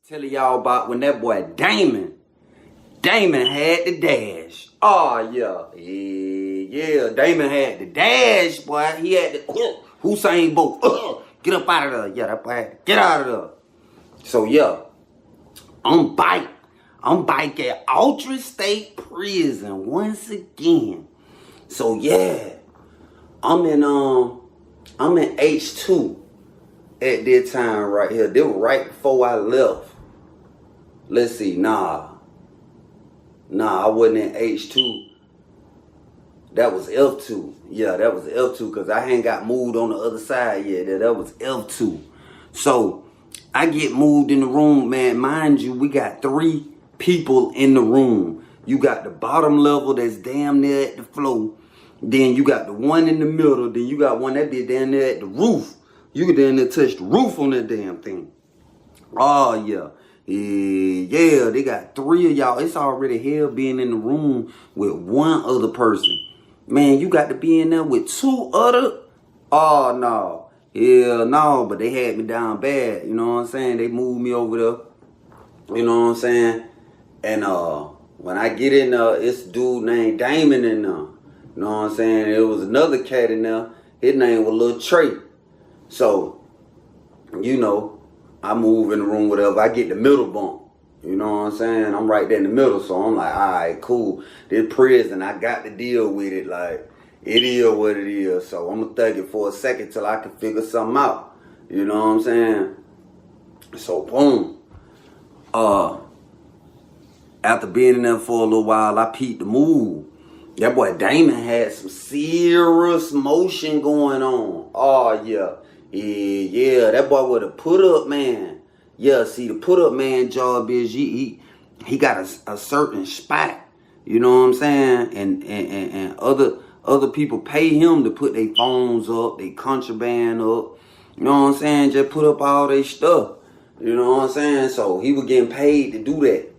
Telling y'all about when that boy Damon had the dash. Oh yeah, Damon had the dash, boy. He had the Hussein Bolt. Get up out of there. Yeah, that boy had to get out of there. So yeah, I'm back at Ultra State Prison once again. So yeah, I'm in H2 at that time right here. They were right before I left. Let's see, nah, I wasn't in H2. That was F2. Yeah, that was F2 because I ain't got moved on the other side yet. That was F2. So I get moved in the room, man. Mind you, we got 3 people in the room. You got the bottom level that's damn near at the floor. Then you got the one in the middle. Then you got one that be down there at the roof. You can down there touch the roof on that damn thing. Oh yeah. Yeah, they got 3 of y'all. It's already hell being in the room with one other person. Man, you got to be in there with 2 other. Oh no. Hell no, but they had me down bad. You know what I'm saying? They moved me over there. You know what I'm saying? And when I get in there, it's a dude named Damon in there. You know what I'm saying? There was another cat in there. His name was Lil Trey. So, you know, I move in the room, whatever. I get the middle bump. You know what I'm saying? I'm right there in the middle. So I'm like, all right, cool. This prison, I got to deal with it. Like, it is what it is. So I'm going to thug it for a second till I can figure something out. You know what I'm saying? So, boom. After being in there for a little while, I peeped the move. That boy Damon had some serious motion going on. Oh, yeah. Yeah, that boy with a put-up man. Yeah, see, the put-up man job is he got a certain spot. You know what I'm saying? And other people pay him to put their phones up, their contraband up. You know what I'm saying? Just put up all their stuff. You know what I'm saying? So he was getting paid to do that.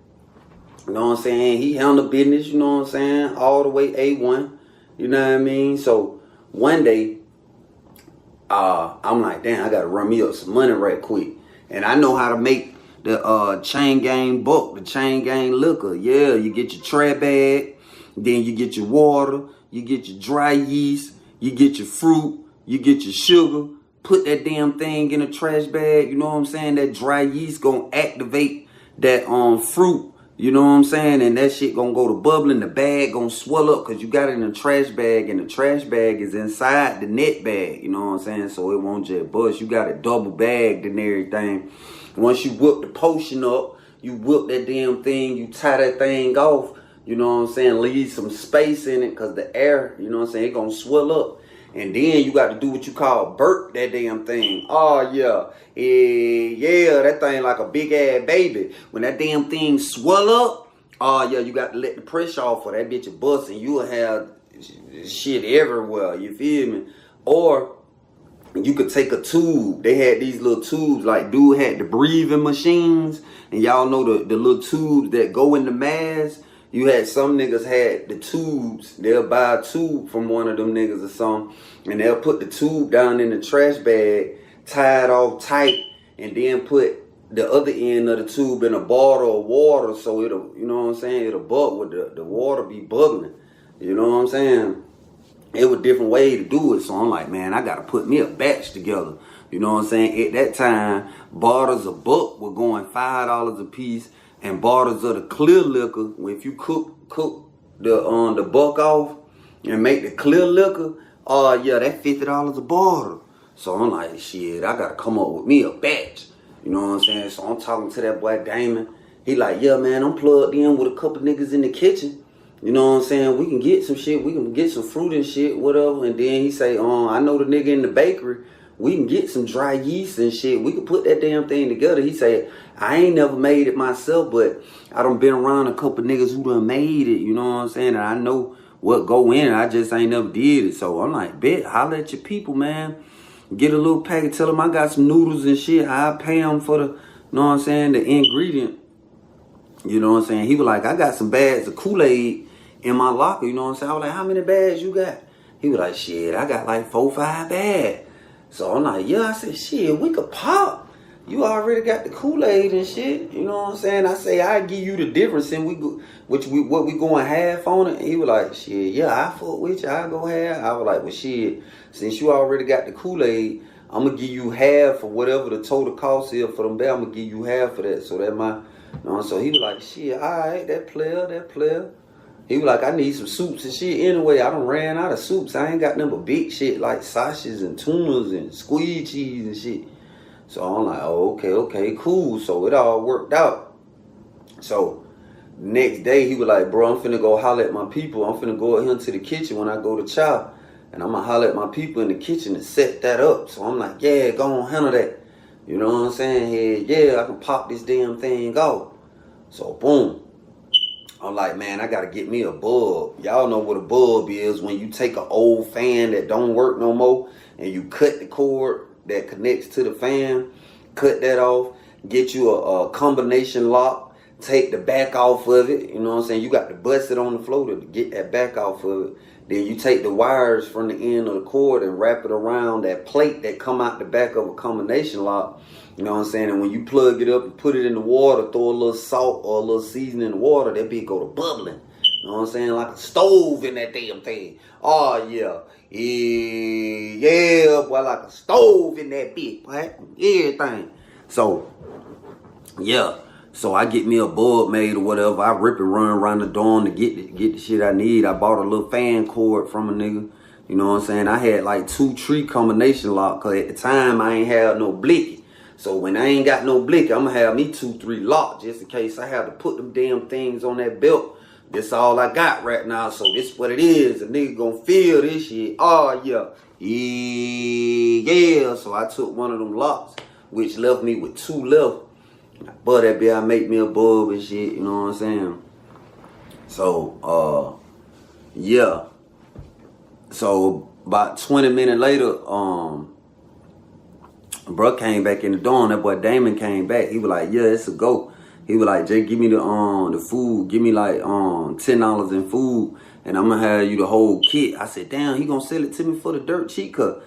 You know what I'm saying? He handled business, you know what I'm saying? All the way A1. You know what I mean? So one day, I'm like, damn, I gotta run me up some money right quick. And I know how to make the chain gang buck, the chain gang liquor. Yeah, you get your tray bag, then you get your water, you get your dry yeast, you get your fruit, you get your sugar. Put that damn thing in a trash bag, you know what I'm saying? That dry yeast gonna activate that fruit. You know what I'm saying? And that shit gonna go to bubbling. The bag gonna swell up because you got it in a trash bag. And the trash bag is inside the net bag. You know what I'm saying? So it won't just bust. You got it double bagged and everything. Once you whip the potion up, you whip that damn thing. You tie that thing off. You know what I'm saying? Leave some space in it because the air, you know what I'm saying? It gonna swell up. And then you got to do what you call burp that damn thing. Oh, yeah. Yeah, that thing like a big ass baby. When that damn thing swell up, oh, yeah, you got to let the pressure off for that bitch bust and you will have shit everywhere. You feel me? Or you could take a tube. They had these little tubes, like dude had the breathing machines. And y'all know the little tubes that go in the mask. You had some niggas had the tubes. They'll buy a tube from one of them niggas or something. And they'll put the tube down in the trash bag, tie it off tight, and then put the other end of the tube in a bottle of water so it'll, you know what I'm saying, it'll bubble with the water be bubbling. You know what I'm saying? It was a different way to do it. So I'm like, man, I got to put me a batch together. You know what I'm saying? At that time, bottles of buck were going $5 a piece. And bottles of the clear liquor, if you cook the buck off and make the clear liquor, yeah, that's $50 a bottle. So I'm like, shit, I gotta come up with me a batch. You know what I'm saying? So I'm talking to that boy Damon. He like, yeah, man, I'm plugged in with a couple niggas in the kitchen. You know what I'm saying? We can get some shit. We can get some fruit and shit, whatever. And then he say, I know the nigga in the bakery. We can get some dry yeast and shit. We can put that damn thing together. He said, I ain't never made it myself, but I done been around a couple niggas who done made it. You know what I'm saying? And I know what go in. I just ain't never did it. So I'm like, bet, holler at your people, man. Get a little packet. Tell them I got some noodles and shit. I'll pay them for the, you know what I'm saying, the ingredient. You know what I'm saying? He was like, I got some bags of Kool-Aid in my locker. You know what I'm saying? I was like, how many bags you got? He was like, shit, I got like 4 or 5 bags. So I'm like, yeah, I said, shit, we could pop you already got the Kool-Aid and shit. You know what I'm saying? I say, I give you the difference and what we going half on it. And he was like, shit, yeah, I fuck with you. I go half. I was like, well, shit, since you already got the Kool-Aid, I'm going to give you half for whatever the total cost is for them. I'm going to give you half of that. So that so he was like, shit, all right, that player. He was like, I need some soups and shit. Anyway, I done ran out of soups. I ain't got nothing but big shit like sausages and tunas and squeeze cheese and shit. So I'm like, oh, okay, cool. So it all worked out. So next day, he was like, bro, I'm finna go holler at my people. I'm finna go here to the kitchen when I go to chow. And I'm gonna holler at my people in the kitchen and set that up. So I'm like, yeah, go on, handle that. You know what I'm saying? Yeah, I can pop this damn thing off. So boom. I'm like, man, I gotta get me a bulb. Y'all know what a bulb is when you take an old fan that don't work no more and you cut the cord that connects to the fan, cut that off, get you a combination lock, take the back off of it. You know what I'm saying? You got to bust it on the floor to get that back off of it. Then you take the wires from the end of the cord and wrap it around that plate that come out the back of a combination lock. You know what I'm saying? And when you plug it up and put it in the water, throw a little salt or a little seasoning in the water, that bitch go to bubbling. You know what I'm saying? Like a stove in that damn thing. Oh, yeah. Yeah, boy, like a stove in that bitch, boy. Everything. So, yeah. So I get me a bulb made or whatever. I rip and run around the dorm to get the shit I need. I bought a little fan cord from a nigga. You know what I'm saying? I had like 2 tree combination lock because at the time I ain't had no blicky. So when I ain't got no blicky, I'm going to have me 2, 3 locks just in case I have to put them damn things on that belt. This all I got right now. So this what it is. A nigga gonna feel this shit. Oh, yeah. Yeah. So I took one of them locks, which left me with 2 left. But that bitch, I make me a bulb and shit, you know what I'm saying? So, yeah. So, about 20 minutes later, bro came back in the dorm. That boy Damon came back. He was like, yeah, it's a go. He was like, Jay, give me the food. Give me like $10 in food, and I'm gonna have you the whole kit. I said, damn, he gonna sell it to me for the dirt cheap cut.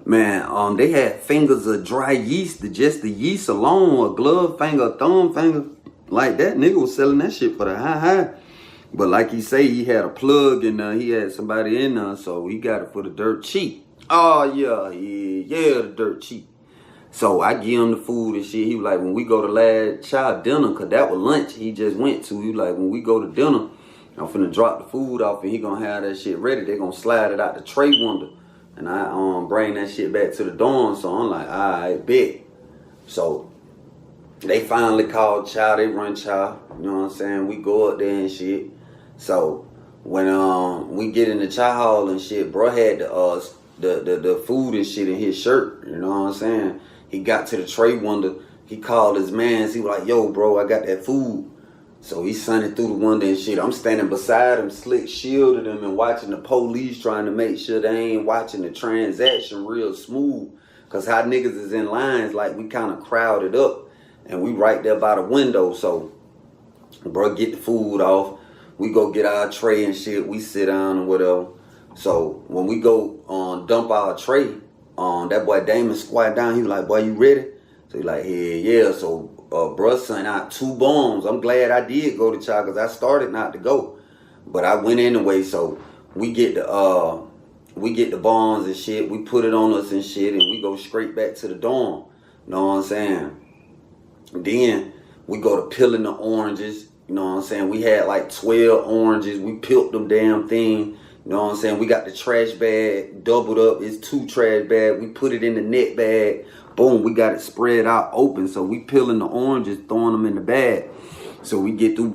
Man, they had fingers of dry yeast, just the yeast alone, a glove finger, a thumb finger, like that. Nigga was selling that shit for the high. But like he say, he had a plug and he had somebody in there, so he got it for the dirt cheap. Oh, yeah, the dirt cheap. So I give him the food and shit. He was like, when we go to last child dinner, because that was lunch he just went to, he was like, when we go to dinner, I'm finna drop the food off and he gonna have that shit ready. They gonna slide it out the tray window. And I bring that shit back to the dorm. So I'm like, all right, bet. So they finally called Chow. They run Chow. You know what I'm saying? We go up there and shit. So when we get in the Chow hall and shit, bro had the food and shit in his shirt. You know what I'm saying? He got to the tray window. He called his mans. He was like, yo, bro, I got that food. So he sent it through the window and shit. I'm standing beside him, slick shielded him and watching the police trying to make sure they ain't watching the transaction real smooth. Cause how niggas is in lines, like we kind of crowded up and we right there by the window. So bro get the food off. We go get our tray and shit. We sit down and whatever. So when we go dump our tray, that boy Damon squat down. He was like, boy, you ready? So he like, yeah. So bruh sent out 2 bombs. I'm glad I did go to Chow because I started not to go. But I went anyway. So we get the bombs and shit. We put it on us and shit. And we go straight back to the dorm. Know what I'm saying? Then we go to peeling the oranges. You know what I'm saying? We had like 12 oranges. We peeled them damn thing. You know what I'm saying? We got the trash bag doubled up. It's 2 trash bags. We put it in the net bag. Boom, we got it spread out open. So we peeling the oranges, throwing them in the bag. So we get through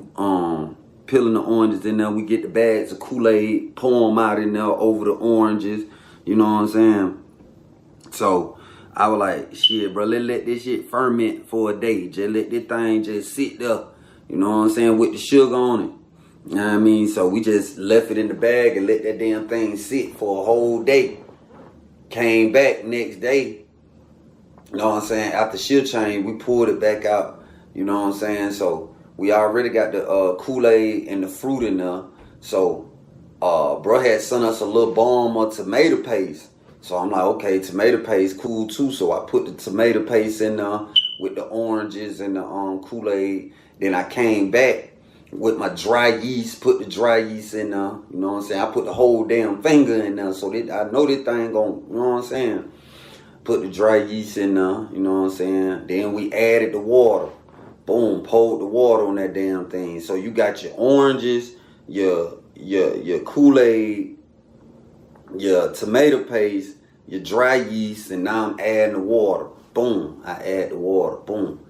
peeling the oranges in there. We get the bags of Kool-Aid, pour them out in there over the oranges. You know what I'm saying? So I was like, shit, bro, let's let this shit ferment for a day. Just let this thing just sit there. You know what I'm saying? With the sugar on it. You know what I mean? So we just left it in the bag and let that damn thing sit for a whole day. Came back next day. You know what I'm saying? After shift change, we pulled it back out. You know what I'm saying? So we already got the Kool-Aid and the fruit in there. So bro had sent us a little bomb of tomato paste. So I'm like, okay, tomato paste cool too. So I put the tomato paste in there. with the oranges and the Kool-Aid. Then I came back with my dry yeast, put the dry yeast in there. You know what I'm saying? I put the whole damn finger in there, so that I know this thing gon', you know what I'm saying? Put the dry yeast in there, you know what I'm saying? Then we added the water. Boom, poured the water on that damn thing. So you got your oranges, your Kool-Aid, your tomato paste, your dry yeast, and now I'm adding the water. Boom, I add the water. Boom.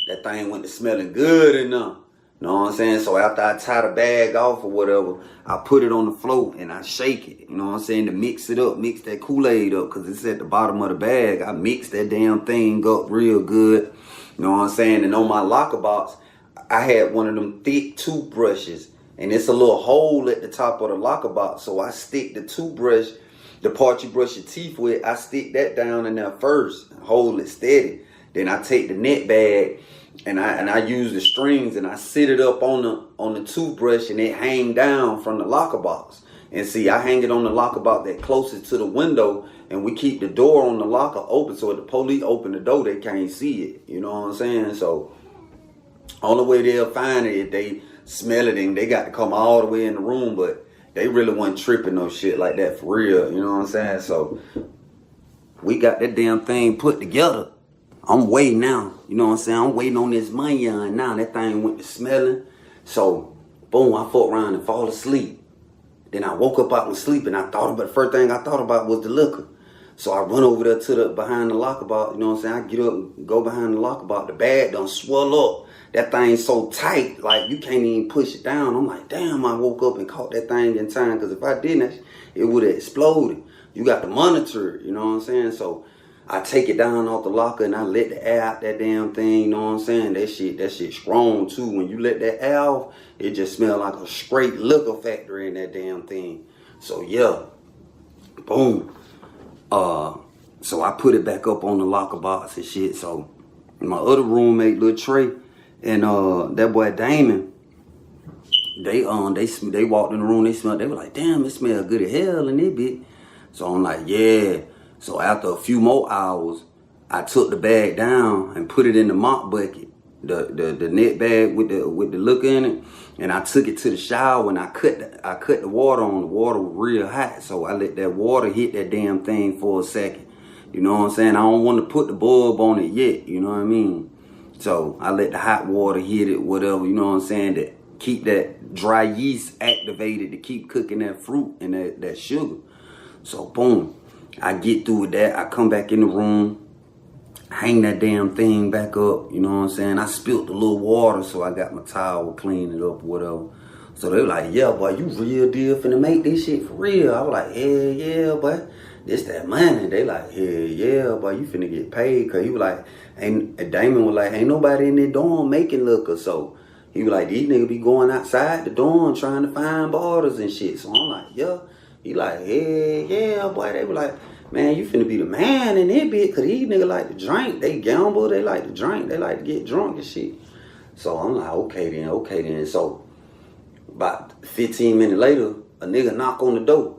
That thing went to smelling good enough. You know what I'm saying? So after I tie the bag off or whatever, I put it on the floor and I shake it. You know what I'm saying? To mix it up, mix that Kool-Aid up, because it's at the bottom of the bag. I mix that damn thing up real good. You know what I'm saying? And on my locker box, I had one of them thick toothbrushes. And it's a little hole at the top of the locker box. So I stick the toothbrush, the part you brush your teeth with, I stick that down in there first. Hold it steady. Then I take the net bag and I use the strings and I sit it up on the toothbrush and it hang down from the locker box. And see, I hang it on the locker box that closest to the window, and we keep the door on the locker open, so if the police open the door, they can't see it. You know what I'm saying? So only way they'll find it if they smell it, and they got to come all the way in the room, but they really wasn't tripping no shit like that for real. You know what I'm saying? So we got that damn thing put together. I'm waiting now. You know what I'm saying? I'm waiting on this money on now. That thing went to smelling. So boom, I fuck around and fall asleep. Then I woke up out my sleep and the first thing I thought about was the liquor. So I run over there to the behind the locker box. You know what I'm saying? I get up and go behind the locker box. The bag done swell up. That thing's so tight, like you can't even push it down. I'm like, damn, I woke up and caught that thing in time, because if I didn't, it would have exploded. You got to monitor it, you know what I'm saying? So I take it down off the locker and I let the air out that damn thing, you know what I'm saying? That shit strong too. When you let that air off, it just smells like a straight liquor factory in that damn thing. So yeah, boom. So I put it back up on the locker box and shit. So my other roommate, Lil Trey, and that boy Damon, they walked in the room, they were like, damn, it smell good as hell in this bit. So I'm like, yeah. So after a few more hours, I took the bag down and put it in the mop bucket, the net bag with the liquor in it, and I took it to the shower and I cut the water on. The water was real hot, so I let that water hit that damn thing for a second. You know what I'm saying? I don't want to put the bulb on it yet, you know what I mean? So I let the hot water hit it, whatever, you know what I'm saying, to keep that dry yeast activated, to keep cooking that fruit and that sugar. So boom, I get through with that. I come back in the room, hang that damn thing back up, you know what I'm saying? I spilled a little water, so I got my towel, clean it up, whatever. So they were like, yeah, boy, you real deal finna make this shit for real. I was like, hell yeah, boy. This that money. They like, hell yeah, boy, you finna get paid. Cause he was like, Damon was like, ain't nobody in their dorm making liquor. So he was like, these niggas be going outside the dorm trying to find bottles and shit. So I'm like, yeah. He like, hell yeah, boy. They were like, man, you finna be the man in that bit. Cause these niggas like to drink. They gamble, they like to drink. They like to get drunk and shit. So I'm like, okay then. So about 15 minutes later, a nigga knock on the door.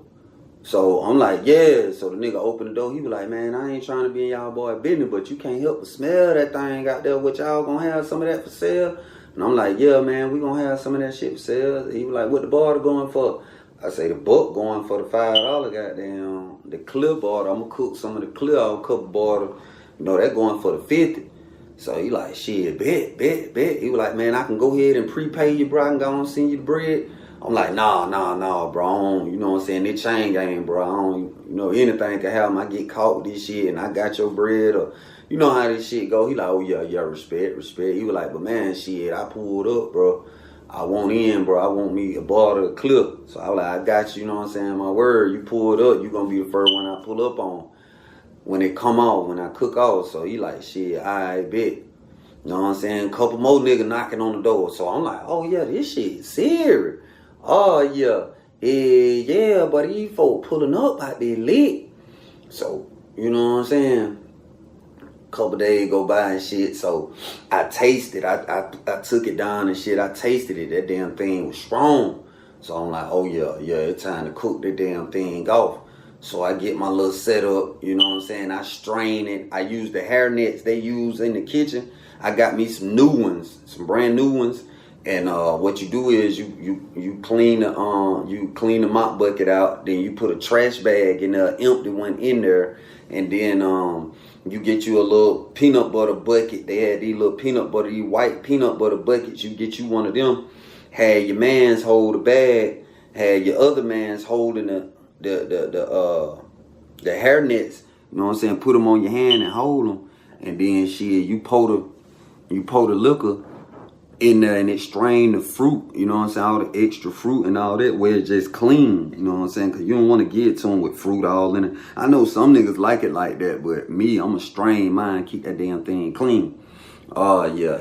So I'm like, yeah. So the nigga opened the door. He was like, man, I ain't trying to be in y'all boy business, but you can't help but smell that thing out there. What y'all gonna have some of that for sale? And I'm like, yeah, man, we gonna have some of that shit for sale. He was like, what the barter going for? I say the book going for the $5 goddamn, the clear barter. I'm gonna cook some of the clear out, couple barter. You know, that going for the 50. So he like, shit, bet. He was like, man, I can go ahead and prepay you, bro. I can go and send you the bread. I'm like, nah, bro. I don't, you know what I'm saying? This chain game, bro. I don't, you know, anything can happen. I get caught with this shit and I got your bread, or you know how this shit go. He like, oh yeah, respect. He was like, but man, shit, I pulled up, bro. I want in, bro. I want me a bottle of clip. So I was like, I got you, you know what I'm saying? My word, you pulled up, you gonna be the first one I pull up on when it come off, when I cook off. So he like, shit, I bet. You know what I'm saying? Couple more niggas knocking on the door. So I'm like, oh yeah, this shit serious. Oh yeah. Yeah, but these folk pulling up out there lit. So, you know what I'm saying? Couple days go by and shit, so I tasted. I took it down and shit. I tasted it. That damn thing was strong. So I'm like, oh yeah, it's time to cook that damn thing off. So I get my little setup, you know what I'm saying? I strain it. I use the hair nets they use in the kitchen. I got me some new ones, some brand new ones. And what you do is you clean the mop bucket out, then you put a trash bag and an empty one in there, and then you get you a little peanut butter bucket. They had these little these white peanut butter buckets. You get you one of them. Had your man's hold the bag. Had your other man's holding the hair nets. You know what I'm saying? Put them on your hand and hold them, and then you pour the liquor in there and it strain the fruit, you know what I'm saying, all the extra fruit and all that, where it's just clean, you know what I'm saying, because you don't want to get to them with fruit all in it. I know some niggas like it like that, but me, I'm going to strain mine, keep that damn thing clean. Oh, yeah,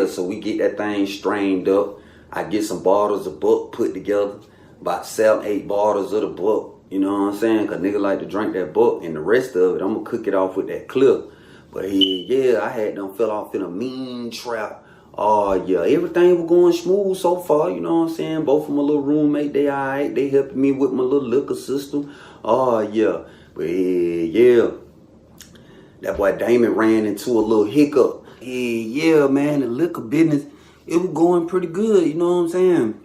so we get that thing strained up. I get some bottles of buck put together, about 7-8 bottles of the buck, you know what I'm saying, because niggas like to drink that buck, and the rest of it, I'm going to cook it off with that clip. But yeah, I had them fell off in a mean trap. Oh, yeah, everything was going smooth so far, you know what I'm saying? Both of my little roommate, they all right. They helped me with my little liquor system. Oh, yeah. But, yeah, that boy Damon ran into a little hiccup. Yeah, man, the liquor business, it was going pretty good, you know what I'm saying?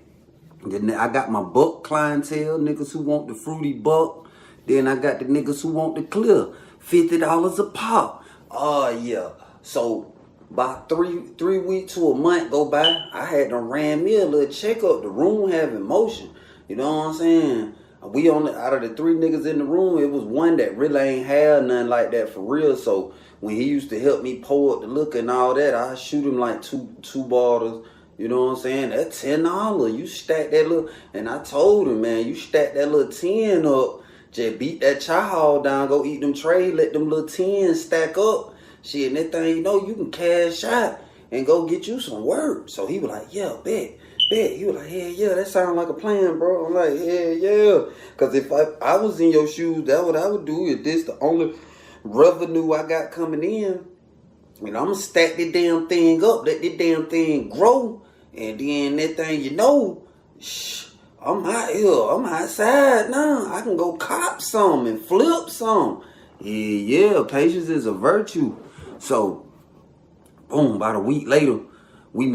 Then I got my buck clientele, niggas who want the fruity buck. Then I got the niggas who want the clear, $50 a pop. Oh, yeah. So, about three weeks to a month go by, I had them ran me a little checkup. The room having motion. You know what I'm saying? We out of the 3 niggas in the room, it was one that really ain't had nothing like that for real. So when he used to help me pour up the liquor and all that, I shoot him like two bottles. You know what I'm saying? That's $10. You stack that little, and I told him, man, you stack that little 10 up, just beat that child down, go eat them trays, let them little 10 stack up. Shit, and that thing, you know, you can cash out and go get you some work. So he was like, yeah, bet. He was like, yeah, that sounds like a plan, bro. I'm like, yeah. Because if I was in your shoes, that's what I would do. If this the only revenue I got coming in, you know, I'm going to stack that damn thing up, let that damn thing grow. And then that thing, you know, I'm out here. I'm outside now. I can go cop some and flip some. Yeah, patience is a virtue. So, boom, about a week later, we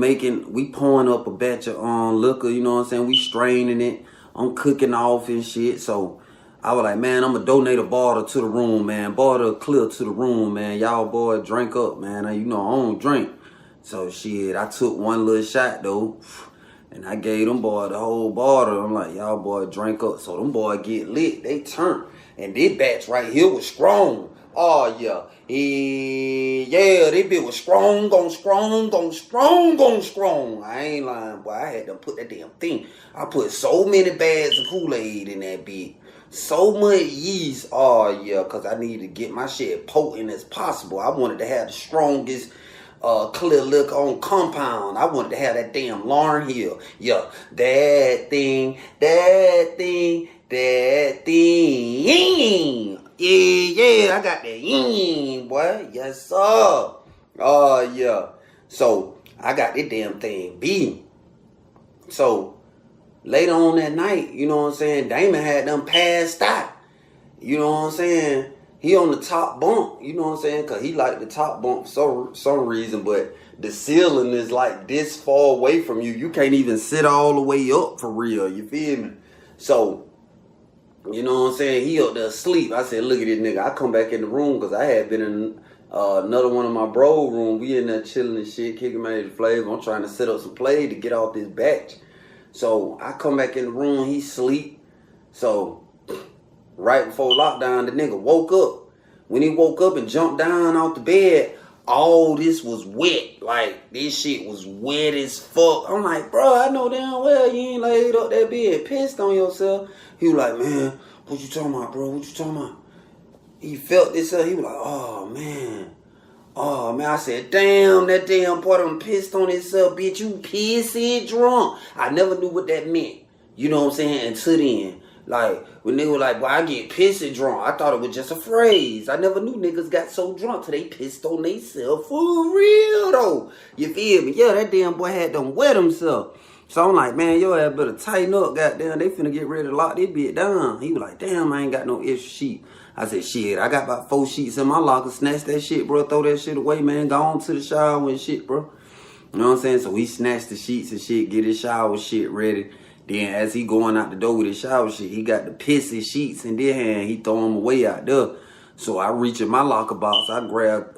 pouring up a batch of liquor, you know what I'm saying? We straining it. I'm cooking off and shit. So, I was like, man, I'm going to donate a bottle to the room, man. Bottle clear to the room, man. Y'all boy drink up, man. You know, I don't drink. So, shit, I took one little shot, though. And I gave them boy the whole bottle. I'm like, y'all boy drink up. So, them boy get lit. They turn. And this batch right here was strong. Oh, yeah. Yeah, this bitch was strong. I ain't lying, boy. I had to put that damn thing. I put so many bags of Kool-Aid in that bitch. So much yeast. Oh, yeah, because I needed to get my shit potent as possible. I wanted to have the strongest clear liquor on compound. I wanted to have that damn Lauren Hill. Yeah, that thing. Yeah, I got that boy. Yes, sir. Oh, yeah. So, I got that damn thing beat. So, later on that night, you know what I'm saying, Damon had them passed out. You know what I'm saying? He on the top bunk, you know what I'm saying? Because he like the top bunk for some reason, but the ceiling is like this far away from you. You can't even sit all the way up for real. You feel me? So, you know what I'm saying? He up there asleep. I said, look at this nigga. I come back in the room because I had been in another one of my bro room. We in there chilling and shit, kicking major flavor. I'm trying to set up some play to get off this batch. So I come back in the room. He sleep. So right before lockdown, the nigga woke up. When he woke up and jumped down off the bed, all this was wet. Like, this shit was wet as fuck. I'm like, bro, I know damn well you ain't laid up that bed, pissed on yourself. He was like, man, what you talking about, bro? What you talking about? He felt this up. He was like, oh, man. I said, damn, that damn boy done pissed on himself, bitch. You pissy drunk. I never knew what that meant. You know what I'm saying? Until then. Like, when they were like, boy, I get pissy drunk. I thought it was just a phrase. I never knew niggas got so drunk till they pissed on themselves. For real, though. You feel me? Yeah, that damn boy had done wet himself. So I'm like, man, your ass better tighten up, goddamn. They finna get ready to lock this bitch down. He was like, damn, I ain't got no extra sheet. I said, shit, I got about 4 sheets in my locker. Snatch that shit, bro. Throw that shit away, man. Go on to the shower and shit, bro. You know what I'm saying? So we snatched the sheets and shit, get his shower shit ready. Then as he going out the door with his shower shit, he got the pissy sheets in their hand. He throw them away out there. So I reach in my locker box. I grabbed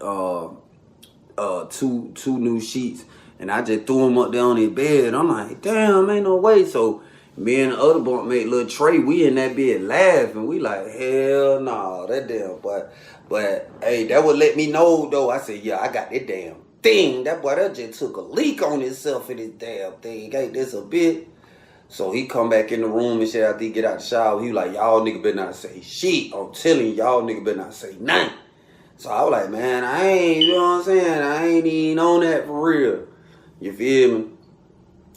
two new sheets. And I just threw them up there on his bed. I'm like, damn, ain't no way. So me and the other bunk mate, little Trey, we in that bed laughing. We like, hell no, that damn boy. But hey, that would let me know though. I said, yeah, I got that damn thing. That boy that just took a leak on himself in this damn thing. Ain't this a bit? So he come back in the room and shit after he get out the shower. He was like, y'all nigga better not say shit. I'm telling you, y'all nigga better not say nothing. So I was like, man, I ain't, you know what I'm saying? I ain't even on that for real. You feel me?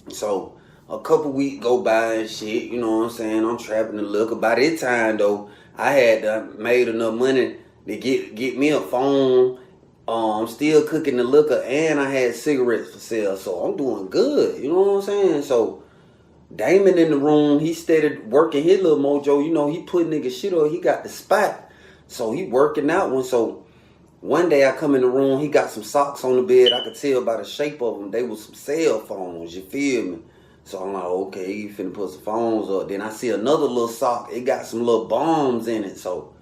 So a couple weeks go by and shit, you know what I'm saying? I'm trapping the liquor. By this time though, I had made enough money to get me a phone. I'm still cooking the liquor and I had cigarettes for sale. So I'm doing good, you know what I'm saying? So Damon in the room, he started working his little mojo. You know, he put nigga shit on. He got the spot. So he working out one. So one day I come in the room, he got some socks on the bed. I could tell by the shape of them, they was some cell phones, you feel me? So I'm like, okay, he finna put some phones up. Then I see another little sock, it got some little bombs in it. So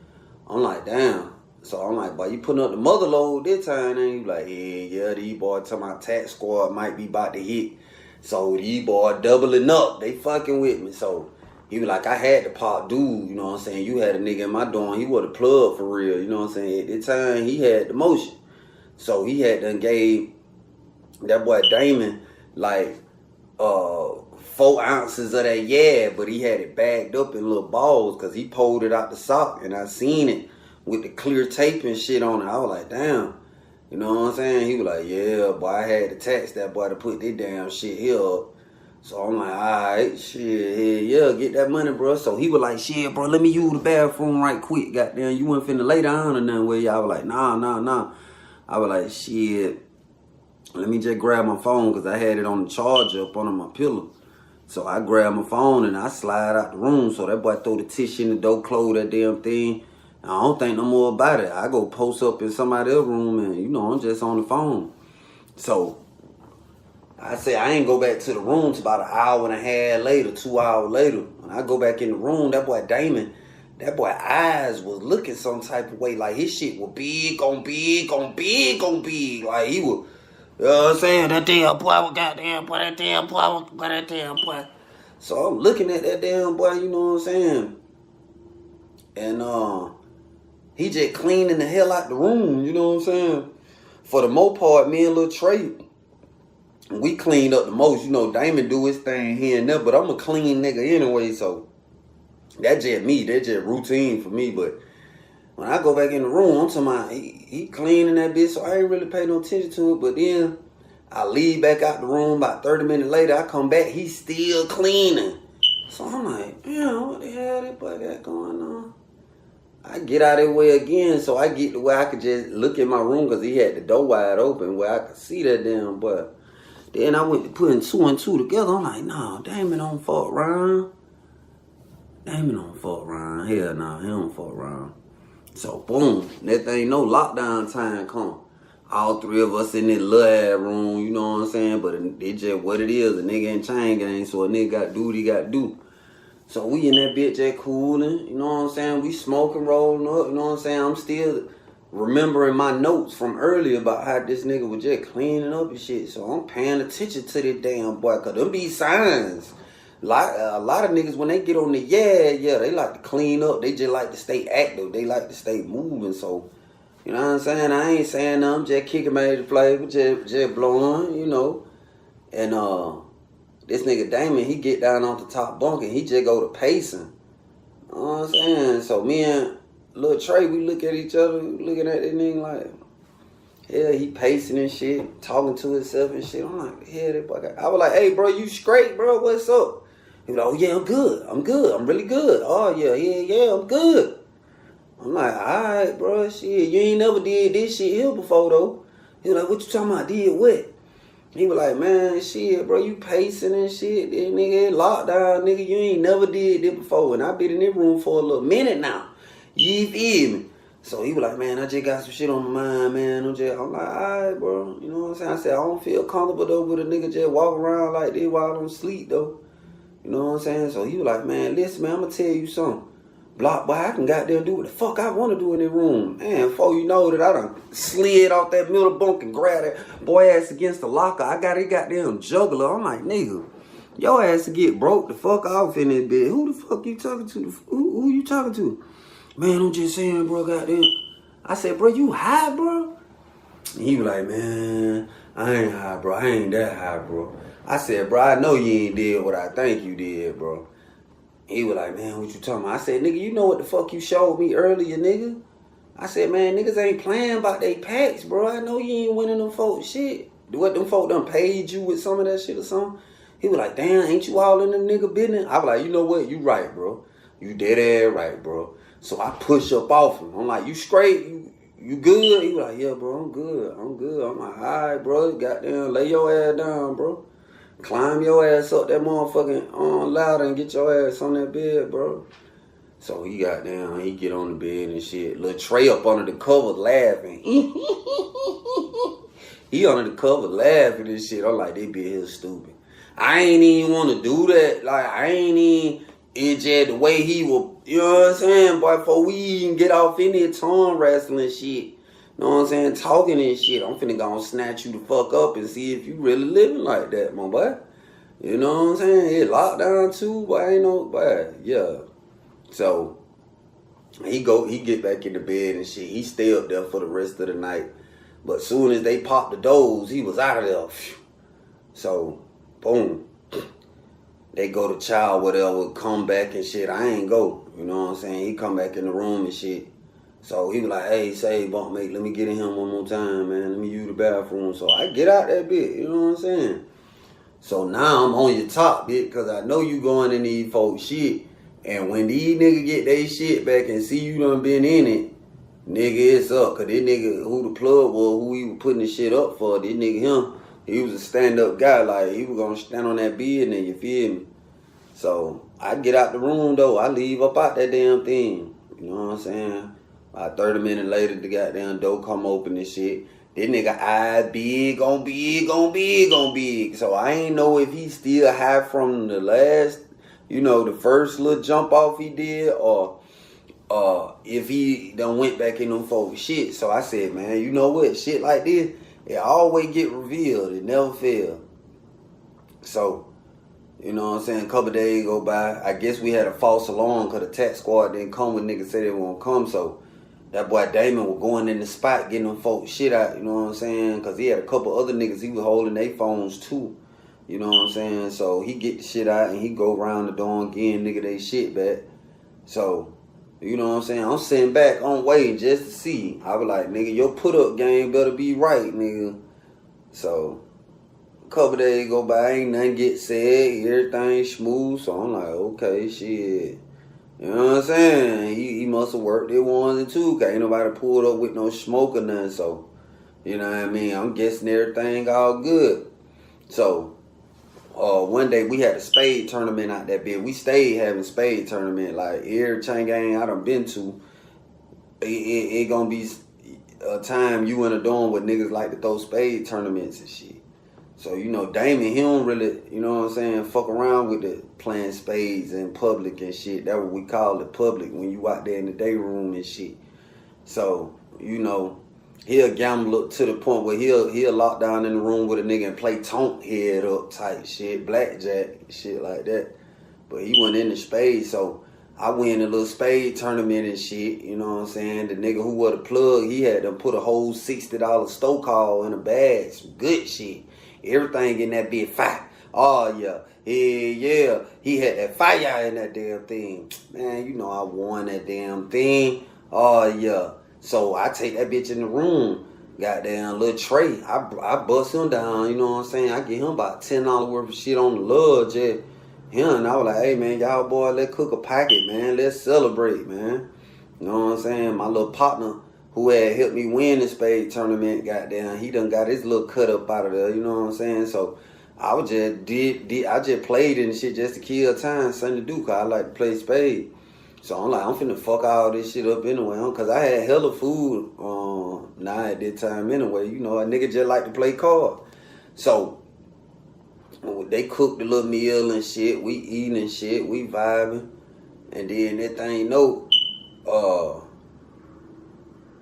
I'm like, damn. So I'm like, boy, you putting up the mother load this time? And he like, yeah, these boys talking about tax squad might be about to hit. So these boys doubling up, they fucking with me. So he was like, I had to pop dude, you know what I'm saying? You had a nigga in my dorm, he was a plug for real, you know what I'm saying? At the time, he had the motion. So he had done gave that boy Damon like 4 ounces of that, yeah, but he had it bagged up in little balls because he pulled it out the sock and I seen it with the clear tape and shit on it. I was like, damn. You know what I'm saying? He was like, yeah, boy, I had to tax that boy to put this damn shit here up. So I'm like, alright, shit, yeah, get that money, bro. So he was like, shit, bro, let me use the bathroom right quick. Goddamn, you wasn't finna lay down or nothing with you. I was like, nah. I was like, shit, let me just grab my phone because I had it on the charger up under my pillow. So I grabbed my phone and I slide out the room. So that boy throw the tissue in the door, close that damn thing. I don't think no more about it. I go post up in somebody else's room and, you know, I'm just on the phone. So I say I ain't go back to the room till about an hour and a half later, 2 hours later. When I go back in the room, that boy Damon, that boy eyes was looking some type of way. Like his shit was big on big on big on big. Like he was, you know what I'm saying? That damn boy was goddamn boy, that damn boy, that damn boy. So I'm looking at that damn boy, you know what I'm saying? And he just cleaning the hell out the room, you know what I'm saying? For the most part, me and Lil Trey, we cleaned up the most. You know, Damon do his thing here and there, but I'm a clean nigga anyway, so that's just me. That's just routine for me. But when I go back in the room, I'm talking about he cleaning that bitch, so I ain't really pay no attention to it. But then I leave back out the room. About 30 minutes later, I come back, he's still cleaning. So I'm like, damn, what the hell that boy got going on? I get out of that way again, so I get to where I could just look in my room because he had the door wide open where I could see that damn boy. Then I went to putting 2 and 2 together. I'm like, nah, Damon don't fuck around. Damon don't fuck around. Hell nah, he don't fuck around. So boom, that thing no lockdown time come. All 3 of us in this little ass room, you know what I'm saying? But it's just what it is, a nigga in chain gang, so a nigga got to do what he got to do. So we in that bitch just cooling, you know what I'm saying? We smoking, rolling up, you know what I'm saying? I'm still remembering my notes from earlier about how this nigga was just cleaning up and shit. So I'm paying attention to this damn boy, cause them be signs. A lot of niggas, when they get on the they like to clean up. They just like to stay active. They like to stay moving. So, you know what I'm saying? I ain't saying nothing, just kicking my flavor, just blowing, you know. And this nigga Damon, he get down off the top bunk and he just go to pacing. You know what I'm saying? So me and Lil Trey, we look at each other, looking at that nigga like, yeah, he pacing and shit, talking to himself and shit. I'm like, yeah, that boy I was like, hey, bro, you straight, bro? What's up? He was like, oh, yeah, I'm good. I'm really good. Oh, yeah, I'm good. I'm like, all right, bro, shit, you ain't never did this shit here before, though. He was like, what you talking about? Did what? He was like, man, shit, bro, you pacing and shit. This nigga lockdown, nigga, you ain't never did this before. And I been in this room for a little minute now. You feel me? So he was like, man, I just got some shit on my mind, man. I'm like, alright, bro. You know what I'm saying? I said, I don't feel comfortable, though, with a nigga just walking around like this while I'm asleep, though. You know what I'm saying? So he was like, man, listen, man, I'm going to tell you something. Block, boy, I can goddamn do what the fuck I want to do in this room. Man, before you know that, I done slid off that middle bunk and grabbed that boy ass against the locker. I got it goddamn juggler. I'm like, nigga, your ass to get broke the fuck off in this bed. Who the fuck you talking to? Who you talking to? Man, I'm just saying, bro, goddamn. I said, bro, you high, bro? And he was like, man, I ain't high, bro. I ain't that high, bro. I said, bro, I know you ain't did what I think you did, bro. He was like, man, what you talking about? I said, nigga, you know what the fuck you showed me earlier, nigga? I said, man, niggas ain't playing about they packs, bro. I know you ain't winning them folks shit. What, them folk done paid you with some of that shit or something? He was like, damn, ain't you all in them nigga business? I was like, you know what? You right, bro. You dead ass right, bro. So I push up off him. I'm like, you straight? You good? He was like, yeah, bro, I'm good. I'm like, all right, bro. Goddamn, lay your ass down, bro. Climb your ass up that motherfucking ladder and get your ass on that bed, bro. So he got down, he get on the bed and shit. Little Trey up under the cover laughing. He under the cover laughing and shit. I'm like, they be here stupid. I ain't even want to do that. Like, I ain't even, it's just the way he was, you know what I'm saying? Boy, before we even get off in there tongue wrestling shit, you know what I'm saying? Talking and shit. I'm finna go and snatch you the fuck up and see if you really living like that, my boy. You know what I'm saying? It lockdown too, but ain't no, boy, yeah. So, he get back in the bed and shit. He stay up there for the rest of the night. But soon as they popped the doors, he was out of there. So, boom. They go to child, whatever, come back and shit. I ain't go. You know what I'm saying? He come back in the room and shit. So he was like, hey, say, bunkmate, let me get in him one more time, man. Let me use the bathroom. So I get out that bit, you know what I'm saying? So now I'm on your top, bitch, because I know you going in these folks' shit. And when these niggas get their shit back and see you done been in it, nigga, it's up. Because this nigga, who the plug was, who he was putting the shit up for, this nigga, him, he was a stand-up guy. Like, he was going to stand on that business, you feel me? So I get out the room, though. I leave up out that damn thing. You know what I'm saying? About 30 minutes later, the goddamn door come open and shit. This nigga eye big on big on big on big. So I ain't know if he still high from the last, you know, the first little jump off he did, or if he done went back in them folks shit. So I said, man, you know what? Shit like this, it always get revealed. It never fail. So, you know what I'm saying? A couple days go by. I guess we had a false alarm because the tax squad didn't come when niggas said they won't come. So that boy Damon was going in the spot getting them folks shit out, you know what I'm saying? Because he had a couple other niggas he was holding their phones too, you know what I'm saying? So he get the shit out and he go around the door again, nigga, they shit back. So, you know what I'm saying? I'm sitting back, I'm waiting just to see. I was like, nigga, your put-up game better be right, nigga. So, a couple days go by, ain't nothing get said, everything smooth. So I'm like, okay, shit. You know what I'm saying? He must have worked it ones and two, cause ain't nobody pulled up with no smoke or nothing. So, you know what I mean? I'm guessing everything all good. So, one day we had a spade tournament out that bit. We stayed having spade tournament. Like every chain gang I done been to, it gonna be a time you in a dorm with niggas like to throw spade tournaments and shit. So, you know, Damon, he don't really, you know what I'm saying, fuck around with the playing spades in public and shit. That's what we call it, public, when you out there in the day room and shit. So, you know, he'll gamble up to the point where he'll lock down in the room with a nigga and play tonk head up type shit, blackjack, shit like that. But he went in the spades, so I win a little spade tournament and shit, you know what I'm saying? The nigga who was the plug, he had to put a whole $60 store call in a bag, some good shit. Everything in that bit fire. Oh yeah. Yeah. He had that fire in that damn thing. Man, you know I won that damn thing. Oh yeah. So I take that bitch in the room. Goddamn little Trey. I bust him down, you know what I'm saying? I get him about $10 worth of shit on the lodge. Him, and I was like, hey man, y'all boy, let's cook a packet, man. Let's celebrate, man. You know what I'm saying? My little partner, who had helped me win the spade tournament, goddamn, he done got his little cut up out of there, you know what I'm saying? So I was just I just played and shit just to kill time, something to do, cause I like to play spade. So I'm like, I'm finna fuck all this shit up anyway, cause I had hella food now at that time anyway. You know, a nigga just like to play cards. So they cooked the little meal and shit, we eating and shit, we vibing. And then that thing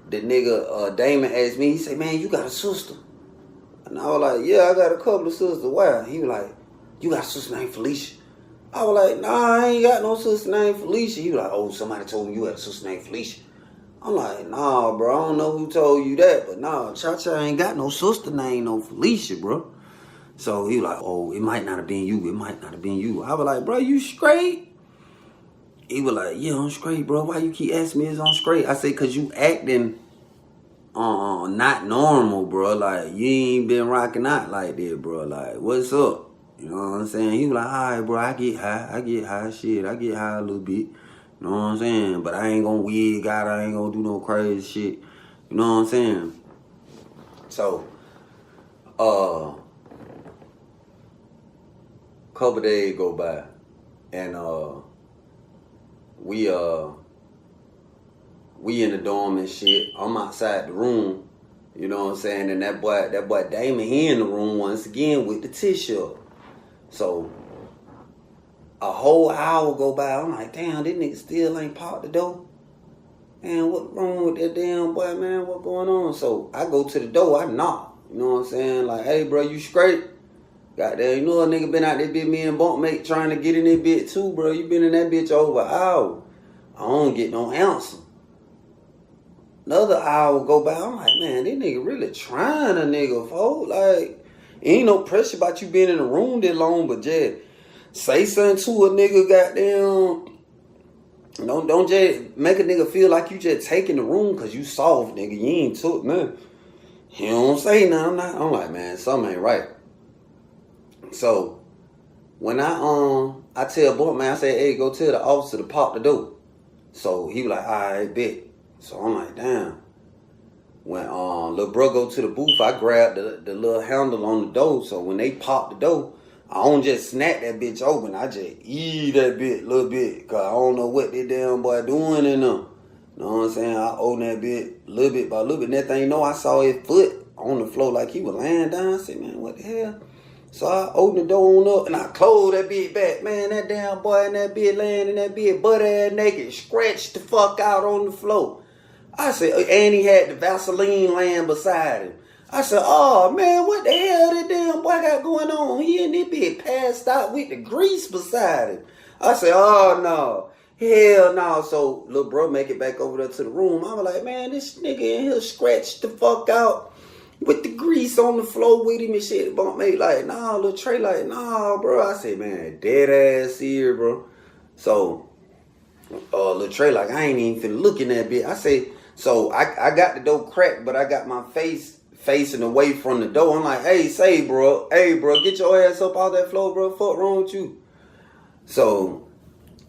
the nigga Damon asked me, he said, man, you got a sister? And I was like, yeah, I got a couple of sisters. Why? He was like, you got a sister named Felicia? I was like, nah, I ain't got no sister named Felicia. He was like, oh, somebody told me you had a sister named Felicia. I'm like, nah, bro, I don't know who told you that, but nah, Cha-Cha ain't got no sister named no Felicia, bro. So he was like, oh, it might not have been you. It might not have been you. I was like, bro, you straight? He was like, yeah, I'm straight, bro. Why you keep asking me if I'm straight? I said, cause you acting not normal, bro. Like, you ain't been rocking out like that, bro. Like, what's up? You know what I'm saying? He was like, all right, bro, I get high, shit. I get high a little bit. You know what I'm saying? But I ain't gonna wig out. I ain't gonna do no crazy shit. You know what I'm saying? So, couple days go by, and we in the dorm and shit. I'm outside the room, you know what I'm saying? And that boy Damon, he in the room once again with the tissue. So a whole hour go by. I'm like, damn, this nigga still ain't popped the door. Man, what wrong with that damn boy, man? What going on? So I go to the door, I knock. You know what I'm saying? Like, hey, bro, you straight? Goddamn, you know a nigga been out there, me and bunkmate trying to get in that bitch too, bro. You been in that bitch over an hour. I don't get no answer. Another hour go by. I'm like, man, this nigga really trying a nigga, folks. Like, ain't no pressure about you being in the room that long, but just say something to a nigga, goddamn. Don't just make a nigga feel like you just taking the room because you soft, nigga. You ain't took nothing. He don't say nothing. I'm like, man, something ain't right. So when I tell boy, man, I say, hey, go tell the officer to pop the door. So he was like, all right, bet. So I'm like, damn. When little bro go to the booth, I grabbed the little handle on the door. So when they pop the door, I don't just snap that bitch open. I just eat that bitch a little bit. Cause I don't know what that damn boy doing in them. You know what I'm saying? I own that bitch a little bit by a little bit. Next thing you know, I saw his foot on the floor like he was laying down. I said, man, what the hell? So I opened the door on up and I closed that bitch back. Man, that damn boy in that bitch laying in that bitch butt ass naked, scratched the fuck out on the floor. I said, and he had the Vaseline laying beside him. I said, oh man, what the hell that damn boy got going on? He in this bitch passed out with the grease beside him. I said, oh no, hell no. So little bro make it back over there to the room. I was like, man, this nigga in here scratched the fuck out with the grease on the floor with him and shit. Bump me like, nah, little Trey like, nah, bro. I said, man, dead ass here, bro. So, little Trey like, I ain't even finna look in that bitch. I say, so I got the door cracked, but I got my face facing away from the door. I'm like, hey, bro, get your ass up off that floor, bro. Fuck wrong with you? So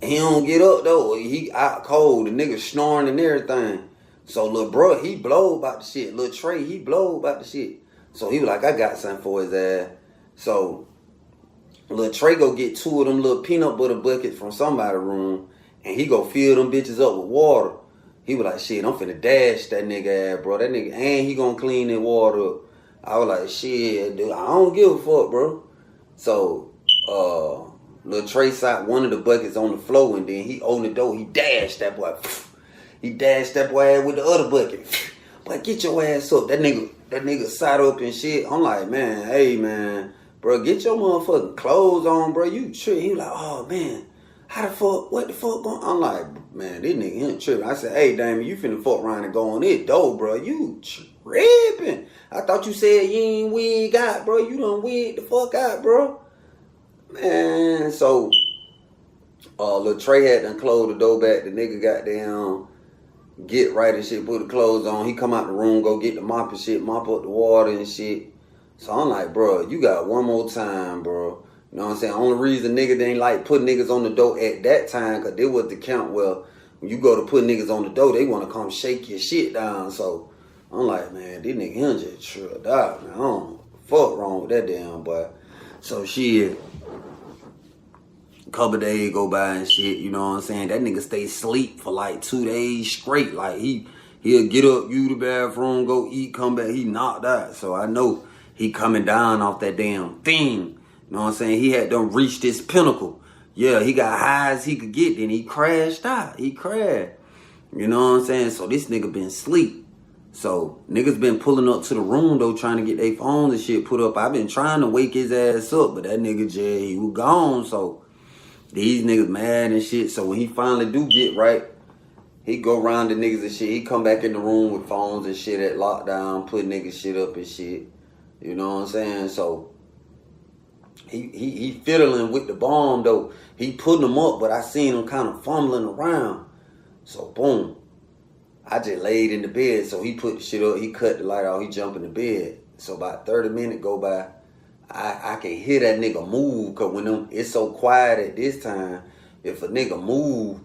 he don't get up though. He out cold. The nigga snoring and everything. So little bro, he blow about the shit. Little Trey, he blow about the shit. So he was like, I got something for his ass. So little Trey go get 2 of them little peanut butter buckets from somebody's room, and he go fill them bitches up with water. He was like, shit, I'm finna dash that nigga ass, bro. That nigga, and he gonna clean that water up. I was like, shit, dude, I don't give a fuck, bro. So, little Trey sat one of the buckets on the floor, and then he opened the door. He dashed that boy. He dashed that boy ass with the other bucket. Boy, get your ass up. That nigga sat up and shit. I'm like, man, hey, man, bro, get your motherfucking clothes on, bro. You tripping. He was like, oh, man, how the fuck, what the fuck going on? I'm like, man, this nigga ain't tripping. I said, hey, Damon, you finna fuck around and go on this door, bro. You tripping. I thought you said you ain't wig out, bro. You done wig the fuck out, bro. Man, so, little Trey had done closed the door back. The nigga got down. Get right and shit, put the clothes on. He come out the room, go get the mop and shit, mop up the water and shit. So I'm like, bro, you got one more time, bro. You know what I'm saying? Only reason nigga didn't like put niggas on the door at that time, because there was the count where when you go to put niggas on the door, they want to come shake your shit down. So I'm like, man, this nigga him just tripped out, man. I don't know what the fuck wrong with that damn boy. So shit, a couple days go by and shit, you know what I'm saying? That nigga stay asleep for like 2 days straight. Like he'll get up, use the bathroom, go eat, come back, he knocked out. So I know he coming down off that damn thing. You know what I'm saying? He had done reached his pinnacle. Yeah, he got high as he could get, then he crashed out. He crashed. You know what I'm saying? So this nigga been asleep. So niggas been pulling up to the room though, trying to get their phones and shit put up. I've been trying to wake his ass up, but that nigga he was gone. So these niggas mad and shit. So when he finally do get right, he go around the niggas and shit. He come back in the room with phones and shit at lockdown, put niggas shit up and shit. You know what I'm saying? So he fiddling with the bomb though. He putting them up, but I seen him kind of fumbling around. So boom. I just laid in the bed, so he put the shit up, he cut the light off, he jump in the bed. So about 30 minutes go by, I can hear that nigga move, cause when it's so quiet at this time, if a nigga move,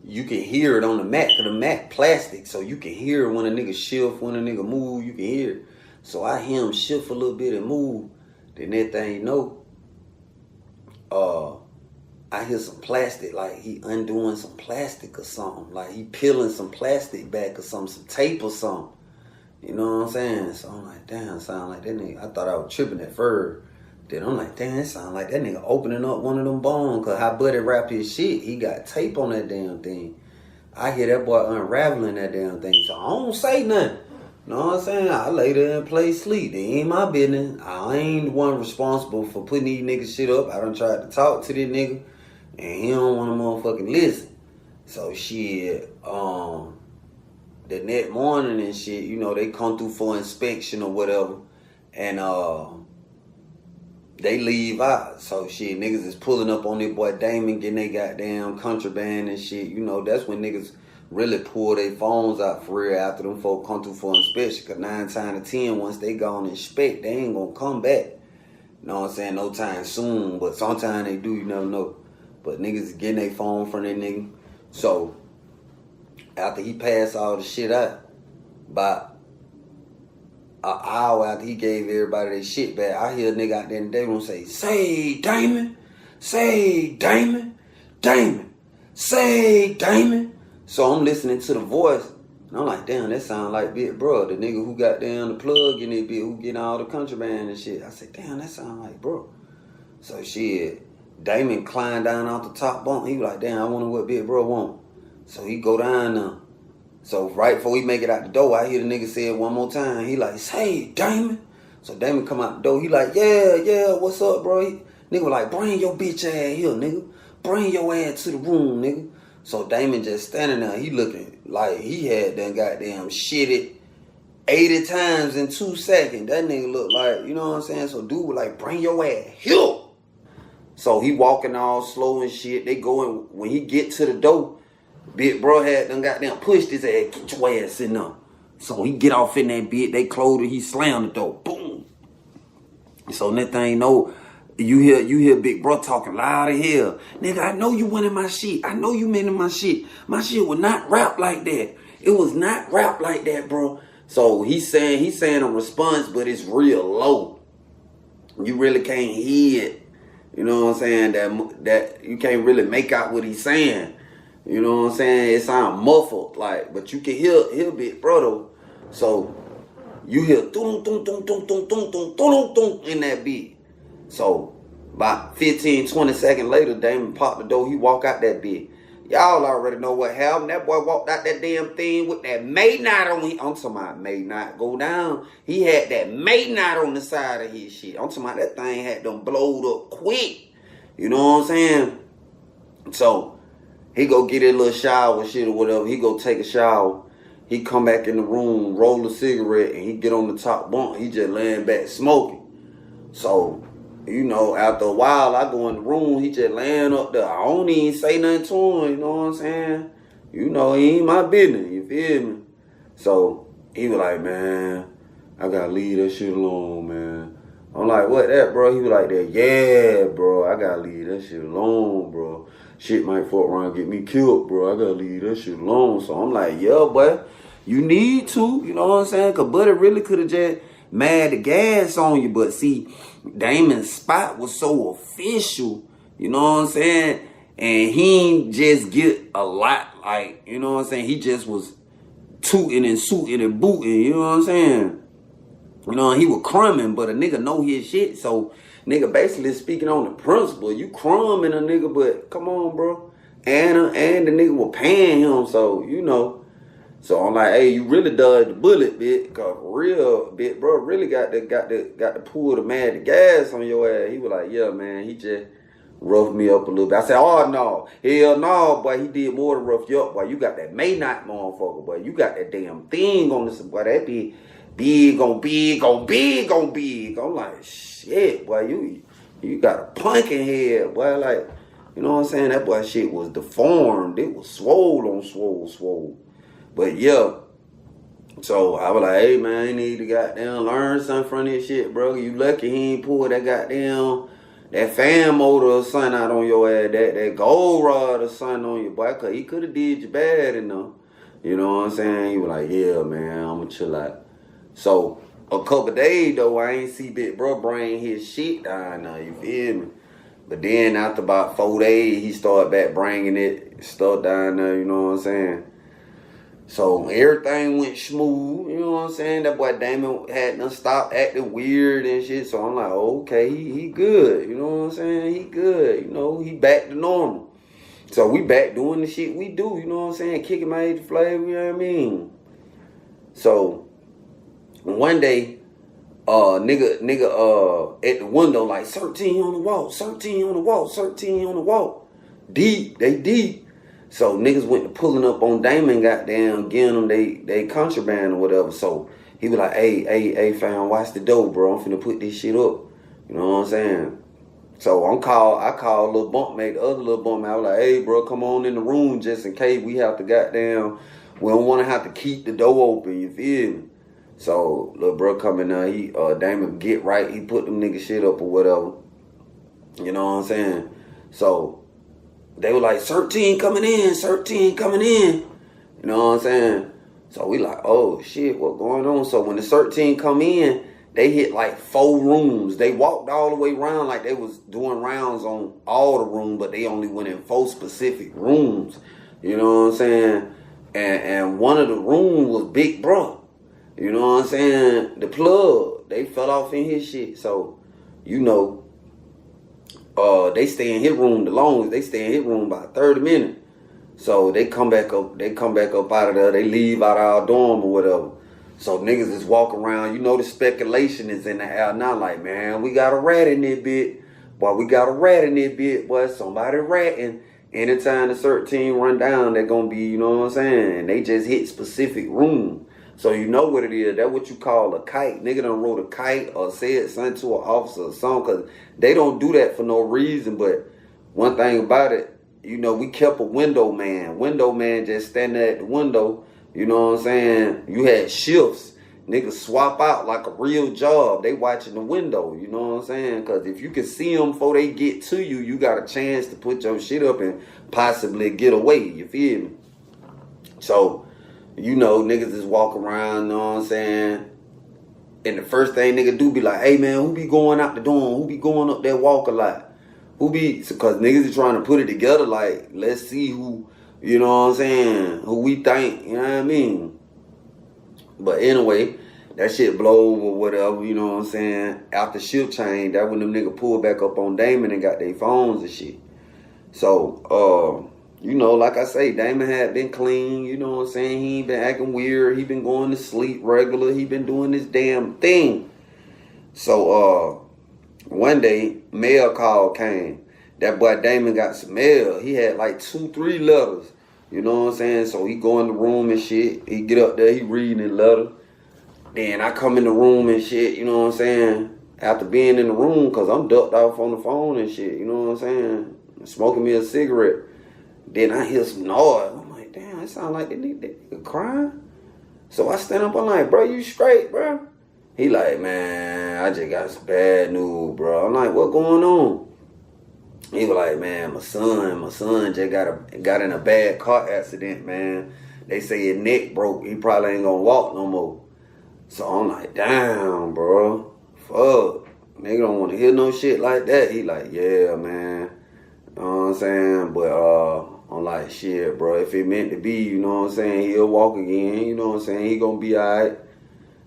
you can hear it on the mat, cause the mat plastic, so you can hear when a nigga shift, when a nigga move, you can hear it. So I hear him shift a little bit and move, then that thing you know, I hear some plastic, like he undoing some plastic or something. Like he peeling some plastic back or something, some tape or something. You know what I'm saying? So I'm like, damn, sound like that nigga. I thought I was tripping at first. Then I'm like, damn, it sound like that nigga opening up one of them bones. Cause how Buddy wrapped his shit, he got tape on that damn thing. I hear that boy unraveling that damn thing. So I don't say nothing. You know what I'm saying? I lay there and play sleep. It ain't my business. I ain't the one responsible for putting these niggas shit up. I done tried to talk to this nigga. And he don't want to motherfucking listen. So shit, the next morning and shit, you know, they come through for inspection or whatever. And they leave out. So shit, niggas is pulling up on their boy Damon, getting they goddamn contraband and shit. You know, that's when niggas really pull their phones out for real after them folk come through for inspection. Cause 9 times out of 10, once they go and inspect, they ain't gonna come back. You know what I'm saying? No time soon. But sometimes they do, you never know. But niggas is getting their phone from that nigga. So, after he passed all the shit out, about an hour after he gave everybody their shit back, I hear a nigga out there in the day room say, "Say, Damon, say, Damon, Damon, say, Damon." So I'm listening to the voice, and I'm like, damn, that sound like Big Bro, the nigga who got down the plug in it, who getting all the contraband and shit. I said, damn, that sound like bro. So shit. Damon climbed down off the top bunk. He was like, damn, I wonder what Big Bro want. So he go down there. So right before he make it out the door, I hear the nigga say it one more time. He like, "Say, Damon." So Damon come out the door. He like, yeah, what's up, bro? Nigga was like, "Bring your bitch ass here, nigga. Bring your ass to the room, nigga." So Damon just standing there. He looking like he had done goddamn shitted 80 times in 2 seconds. That nigga look like, you know what I'm saying? So dude was like, "Bring your ass here." So he walking all slow and shit. They going, when he get to the door, Big Bro had done goddamn pushed his ass, "Get your ass in there." So he get off in that bit, they closed it, he slammed the door. Boom. So that thing know, you hear Big Bro talking loud as hell. "Nigga, I know you wanted my shit. I know you meant my shit. My shit was not rap like that. It was not rap like that, bro." So he's saying a response, but it's real low. You really can't hear it. You know what I'm saying? That you can't really make out what he's saying. You know what I'm saying? It sounds muffled, like, but you can hear Big Bro though. So you hear dum dum dum dum dum dum dum dum dum in that beat. So about 15, 20 seconds later, Damon popped the door. He walk out that beat. Y'all already know what happened. That boy walked out that damn thing with that May knot on him. I'm talking about May knot go down. He had that May knot on the side of his shit. I'm talking about that thing had them blowed up quick. You know what I'm saying? So he go get a little shower shit or whatever. He go take a shower. He come back in the room, roll a cigarette, and he get on the top bunk. He just laying back smoking. So, you know, after a while, I go in the room, he just laying up there. I don't even say nothing to him, you know what I'm saying? You know, he ain't my business, you feel me? So, he was like, "Man, I gotta leave that shit alone, man. I'm like, what that, bro? He was like that, yeah, bro, I gotta leave that shit alone, bro. Shit might fuck around and get me killed, bro. I gotta leave that shit alone. So I'm like, yeah, boy, you need to, you know what I'm saying? Cause Buddy really could have just mad the gas on you. But see, Damon's spot was so official, you know what I'm saying? And he ain't just get a lot, like, you know what I'm saying? He just was tooting and suiting and booting, you know what I'm saying? You know, he was crumbing, but a nigga know his shit. So, nigga basically speaking on the principle. You crumbing a nigga, but come on, bro. And the nigga was paying him, so, you know. So, I'm like, hey, you really dodged the bullet, bit. Cause real, bit, bro, really got to pull the gas on your ass. He was like, yeah, man, he just roughed me up a little bit. I said, oh, no. Hell no, boy, he did more than rough you up, boy. You got that May not motherfucker, boy. You got that damn thing on this, boy. That be big on big on big on big. I'm like, shit, boy, you got a punkin head, boy. Like, you know what I'm saying? That boy shit was deformed. It was swole on swole. But yeah. So I was like, hey man, you need to goddamn learn something from this shit, bro. You lucky he ain't pulled that goddamn that fan motor or something out on your ass, that gold rod or something on your boy, cause he could have did you bad enough. You know what I'm saying? He was like, yeah, man, I'ma chill out. So, a couple days, though, I ain't see Big Bro bring his shit down now, you feel me? But then, after about 4 days, he started back bringing it, stuff down there, you know what I'm saying? So, everything went smooth, you know what I'm saying? That boy Damon hadn't stopped acting weird and shit, so I'm like, okay, he good, you know what I'm saying? He good, you know, he back to normal. So, we back doing the shit we do, you know what I'm saying? Kicking my age flavor, you know what I mean? So, one day, nigga, at the window, like, 13 on the wall, 13 on the wall, 13 on the wall. Deep, they deep. So, niggas went to pulling up on Damon, goddamn, getting them they contraband or whatever. So, he was like, hey, fam, watch the door, bro. I'm finna put this shit up. You know what I'm saying? So, I called little bunkmate, the other little bunkmate. I was like, hey, bro, come on in the room just in case we have to goddamn, we don't want to have to keep the door open, you feel me? So, little bro coming there, Damon get right, he put them nigga shit up or whatever. You know what I'm saying? So, they were like, 13 coming in. You know what I'm saying? So, we like, oh, shit, what going on? So, when the 13 come in, they hit like 4 rooms. They walked all the way around like they was doing rounds on all the rooms, but they only went in 4 specific rooms. You know what I'm saying? And one of the rooms was Big Bro. You know what I'm saying? The plug, they fell off in his shit. So, you know, they stay in his room the longest. They stay in his room about 30 minutes. So they come back up out of there. They leave out our dorm or whatever. So niggas is walking around. You know the speculation is in the air now. Like, man, we got a rat in this bit. Boy, we got a rat in this bit. Boy, somebody ratting. Anytime the 13 run down, they're going to be, you know what I'm saying? And they just hit specific room. So you know what it is. That's what you call a kite. Nigga done wrote a kite or said something to an officer or something. Because they don't do that for no reason. But one thing about it, you know, we kept a window man. Window man just standing at the window. You know what I'm saying? You had shifts. Niggas swap out like a real job. They watching the window. You know what I'm saying? Because if you can see them before they get to you, you got a chance to put your shit up and possibly get away. You feel me? So, you know, niggas just walk around, you know what I'm saying? And the first thing nigga do be like, hey man, who be going out the dorm? Who be going up that walk a lot? Who be, because niggas is trying to put it together like, let's see who, you know what I'm saying, who we think, you know what I mean? But anyway, that shit blow or whatever, you know what I'm saying? After shift change, that when them niggas pulled back up on Damon and got their phones and shit. So, you know, like I say, Damon had been clean, you know what I'm saying? He ain't been acting weird. He been going to sleep regular. He been doing this damn thing. So, one day, mail call came. That boy Damon got some mail. He had like 2-3 letters. You know what I'm saying? So he go in the room and shit. He get up there, he reading his letter. Then I come in the room and shit, you know what I'm saying? After being in the room, because I'm ducked off on the phone and shit, you know what I'm saying? Smoking me a cigarette. Then I hear some noise. I'm like, damn, it sound like they nigga crying. So I stand up, I'm like, bro, you straight, bro? He like, man, I just got some bad news, bro. I'm like, what going on? He was like, man, my son just got in a bad car accident, man. They say his neck broke. He probably ain't gonna walk no more. So I'm like, damn, bro. Fuck. Nigga don't want to hear no shit like that. He like, yeah, man. You know what I'm saying? But I'm like, shit, bro. If it meant to be, you know what I'm saying, he'll walk again. You know what I'm saying? He gonna be alright.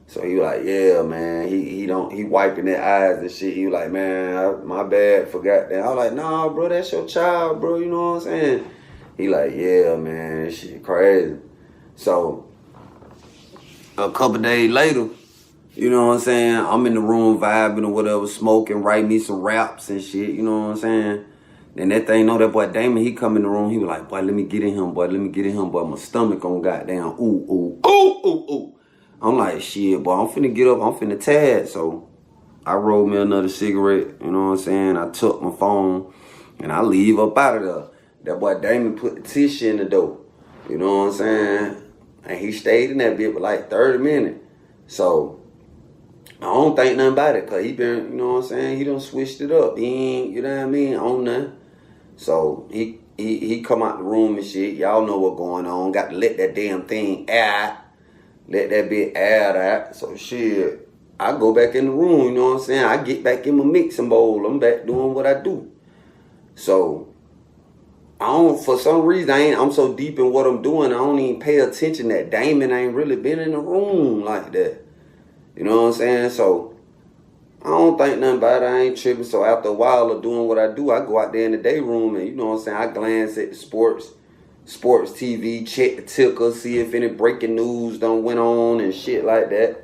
So he was like, yeah, man. He wiping their eyes and shit. He was like, man, my bad, forgot that. I was like, nah, bro, that's your child, bro. You know what I'm saying? He like, yeah, man, this shit crazy. So a couple days later, you know what I'm saying, I'm in the room vibing or whatever, smoking, writing me some raps and shit, you know what I'm saying? Then that thing, know that boy Damon, he come in the room, he was like, boy, let me get in him, boy, my stomach on goddamn, ooh. I'm like, shit, boy, I'm finna get up, I'm finna tag. So I rolled me another cigarette, you know what I'm saying? I took my phone and I leave up out of there. That boy Damon put the tissue in the door, you know what I'm saying? And he stayed in that bit for like 30 minutes. So I don't think nothing about it, cause he been, you know what I'm saying, he done switched it up. He ain't, you know what I mean, on nothing. So he come out the room and shit. Y'all know what going on. Got to let that damn thing out. Let that bit air out. So shit, I go back in the room, you know what I'm saying? I get back in my mixing bowl. I'm back doing what I do. So for some reason, I'm so deep in what I'm doing, I don't even pay attention that Damon ain't really been in the room like that. You know what I'm saying? So I don't think nothing about it. I ain't tripping. So after a while of doing what I do, I go out there in the day room and, you know what I'm saying, I glance at the sports TV, check the ticker, see if any breaking news done went on and shit like that.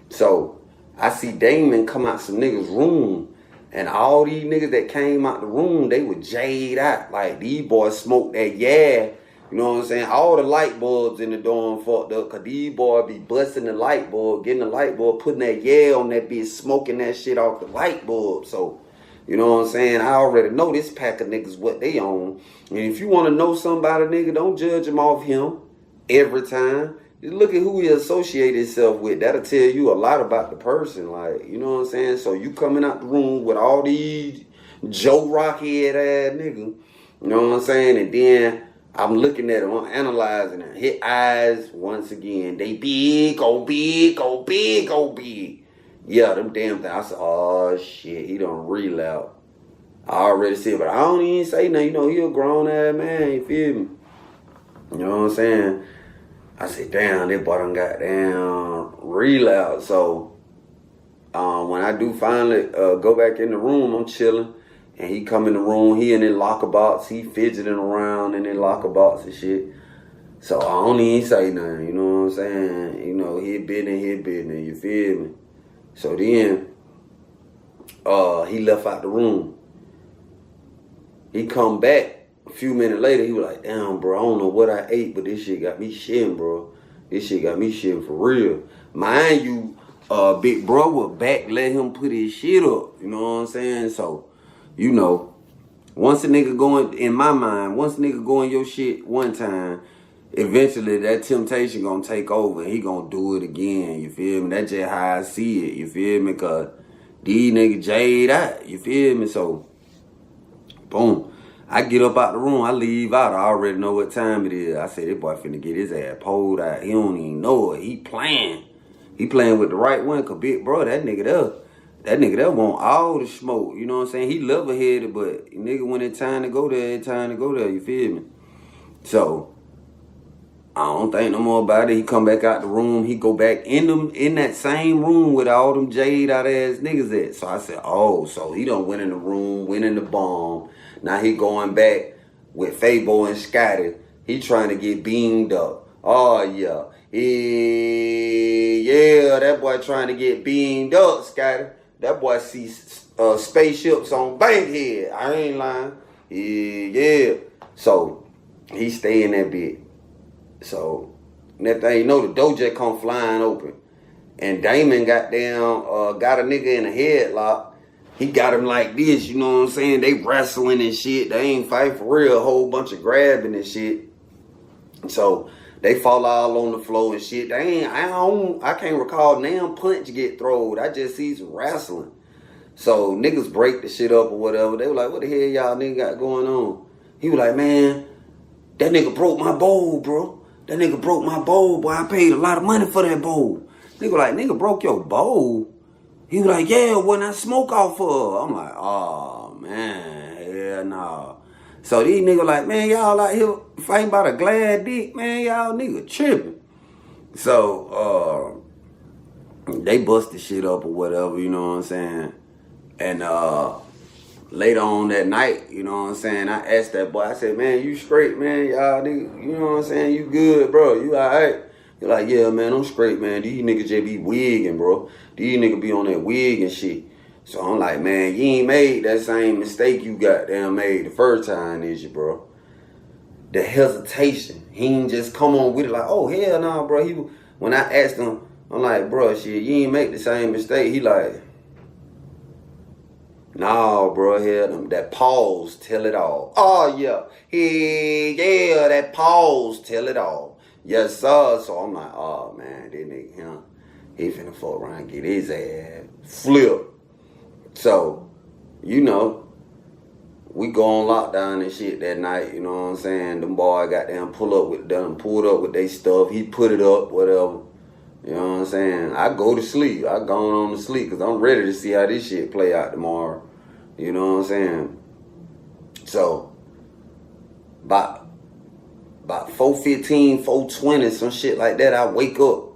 So I see Damon come out some niggas' room, and all these niggas that came out the room, they were jayed out. Like, these boys smoked that you know what I'm saying? All the light bulbs in the dorm fucked up, cause these boys be busting the light bulb, getting the light bulb, putting that on that bitch, smoking that shit off the light bulb. So, you know what I'm saying? I already know this pack of niggas what they own. And if you want to know somebody, nigga, don't judge him off him every time. Just look at who he associate himself with. That'll tell you a lot about the person. Like, you know what I'm saying? So you coming out the room with all these Joe Rocky head ass niggas. You know what I'm saying? And then I'm looking at him, I'm analyzing him. His eyes, once again, they big. Yeah, them damn things. I said, oh shit, he done relapsed. I already said, but I don't even say nothing. You know, he a grown ass man, you feel me? You know what I'm saying? I said, damn, that boy done got down relapsed. So when I do finally go back in the room, I'm chilling. And he come in the room, he in that locker box, he fidgeting around in that locker box and shit. So I don't even say nothing, you know what I'm saying? You know, he business, you feel me? So then, he left out the room. He come back a few minutes later, he was like, damn, bro, I don't know what I ate, but this shit got me shitting, bro. This shit got me shitting for real. Mind you, big bro was back, let him put his shit up, you know what I'm saying? So, you know, once a nigga going, in my mind, once a nigga go in your shit one time, eventually that temptation gonna take over and he gonna do it again, you feel me? That's just how I see it, you feel me? Cause these niggas jade out, you feel me? So, boom. I get up out the room, I leave out, I already know what time it is. I say, this boy finna get his ass pulled out. He don't even know it, he playing. He playing with the right one, cause big bro, that nigga there want all the smoke, you know what I'm saying? He level-headed, but nigga, when it's time to go there, you feel me? So, I don't think no more about it. He come back out the room, he go back in that same room with all them jade out ass niggas at. So I said, oh, so he done went in the room, went in the bomb. Now he going back with Fabo and Scotty. He trying to get beamed up. Oh, yeah. Yeah, that boy trying to get beamed up, Scotty. That boy sees spaceships on Bankhead. I ain't lying. Yeah. So, he stay in that bit. So, that thing, you know, the doja come flying open. And Damon got a nigga in a headlock. He got him like this, you know what I'm saying? They wrestling and shit. They ain't fight for real. A whole bunch of grabbing and shit. So, They fall all on the floor and shit. I can't recall damn punch get throwed. I just see some wrestling. So niggas break the shit up or whatever. They were like, what the hell y'all nigga got going on? He was like, man, that nigga broke my bowl, bro. That nigga broke my bowl, boy. I paid a lot of money for that bowl. Nigga like, nigga broke your bowl? He was like, yeah, when I smoke off her. I'm like, oh, man, hell nah. So these niggas like, man, y'all out here fighting about a glad dick, man, y'all nigga tripping. So, they busted shit up or whatever, you know what I'm saying? And later on that night, you know what I'm saying, I asked that boy, I said, man, you straight, man, y'all nigga, you know what I'm saying, you good, bro, you alright? He like, yeah, man, I'm straight, man, these niggas just be wigging, bro. These niggas be on that wig and shit. So I'm like, man, you ain't made that same mistake you goddamn made the first time, is you, bro? The hesitation. He ain't just come on with it like, oh, hell nah, bro. When I asked him, I'm like, bro, shit, you ain't make the same mistake. He like, nah, bro, hell, that pause tell it all. Oh, yeah. Yeah, that pause tell it all. Yes, sir. So I'm like, oh, man, this nigga, he finna fuck around and get his ass flipped. So, you know, we go on lockdown and shit that night, you know what I'm saying? Them boys got them pulled up with their stuff. He put it up, whatever. You know what I'm saying? I go to sleep. I gone on to sleep because I'm ready to see how this shit play out tomorrow. You know what I'm saying? So, about 4:15, 4:20, some shit like that, I wake up.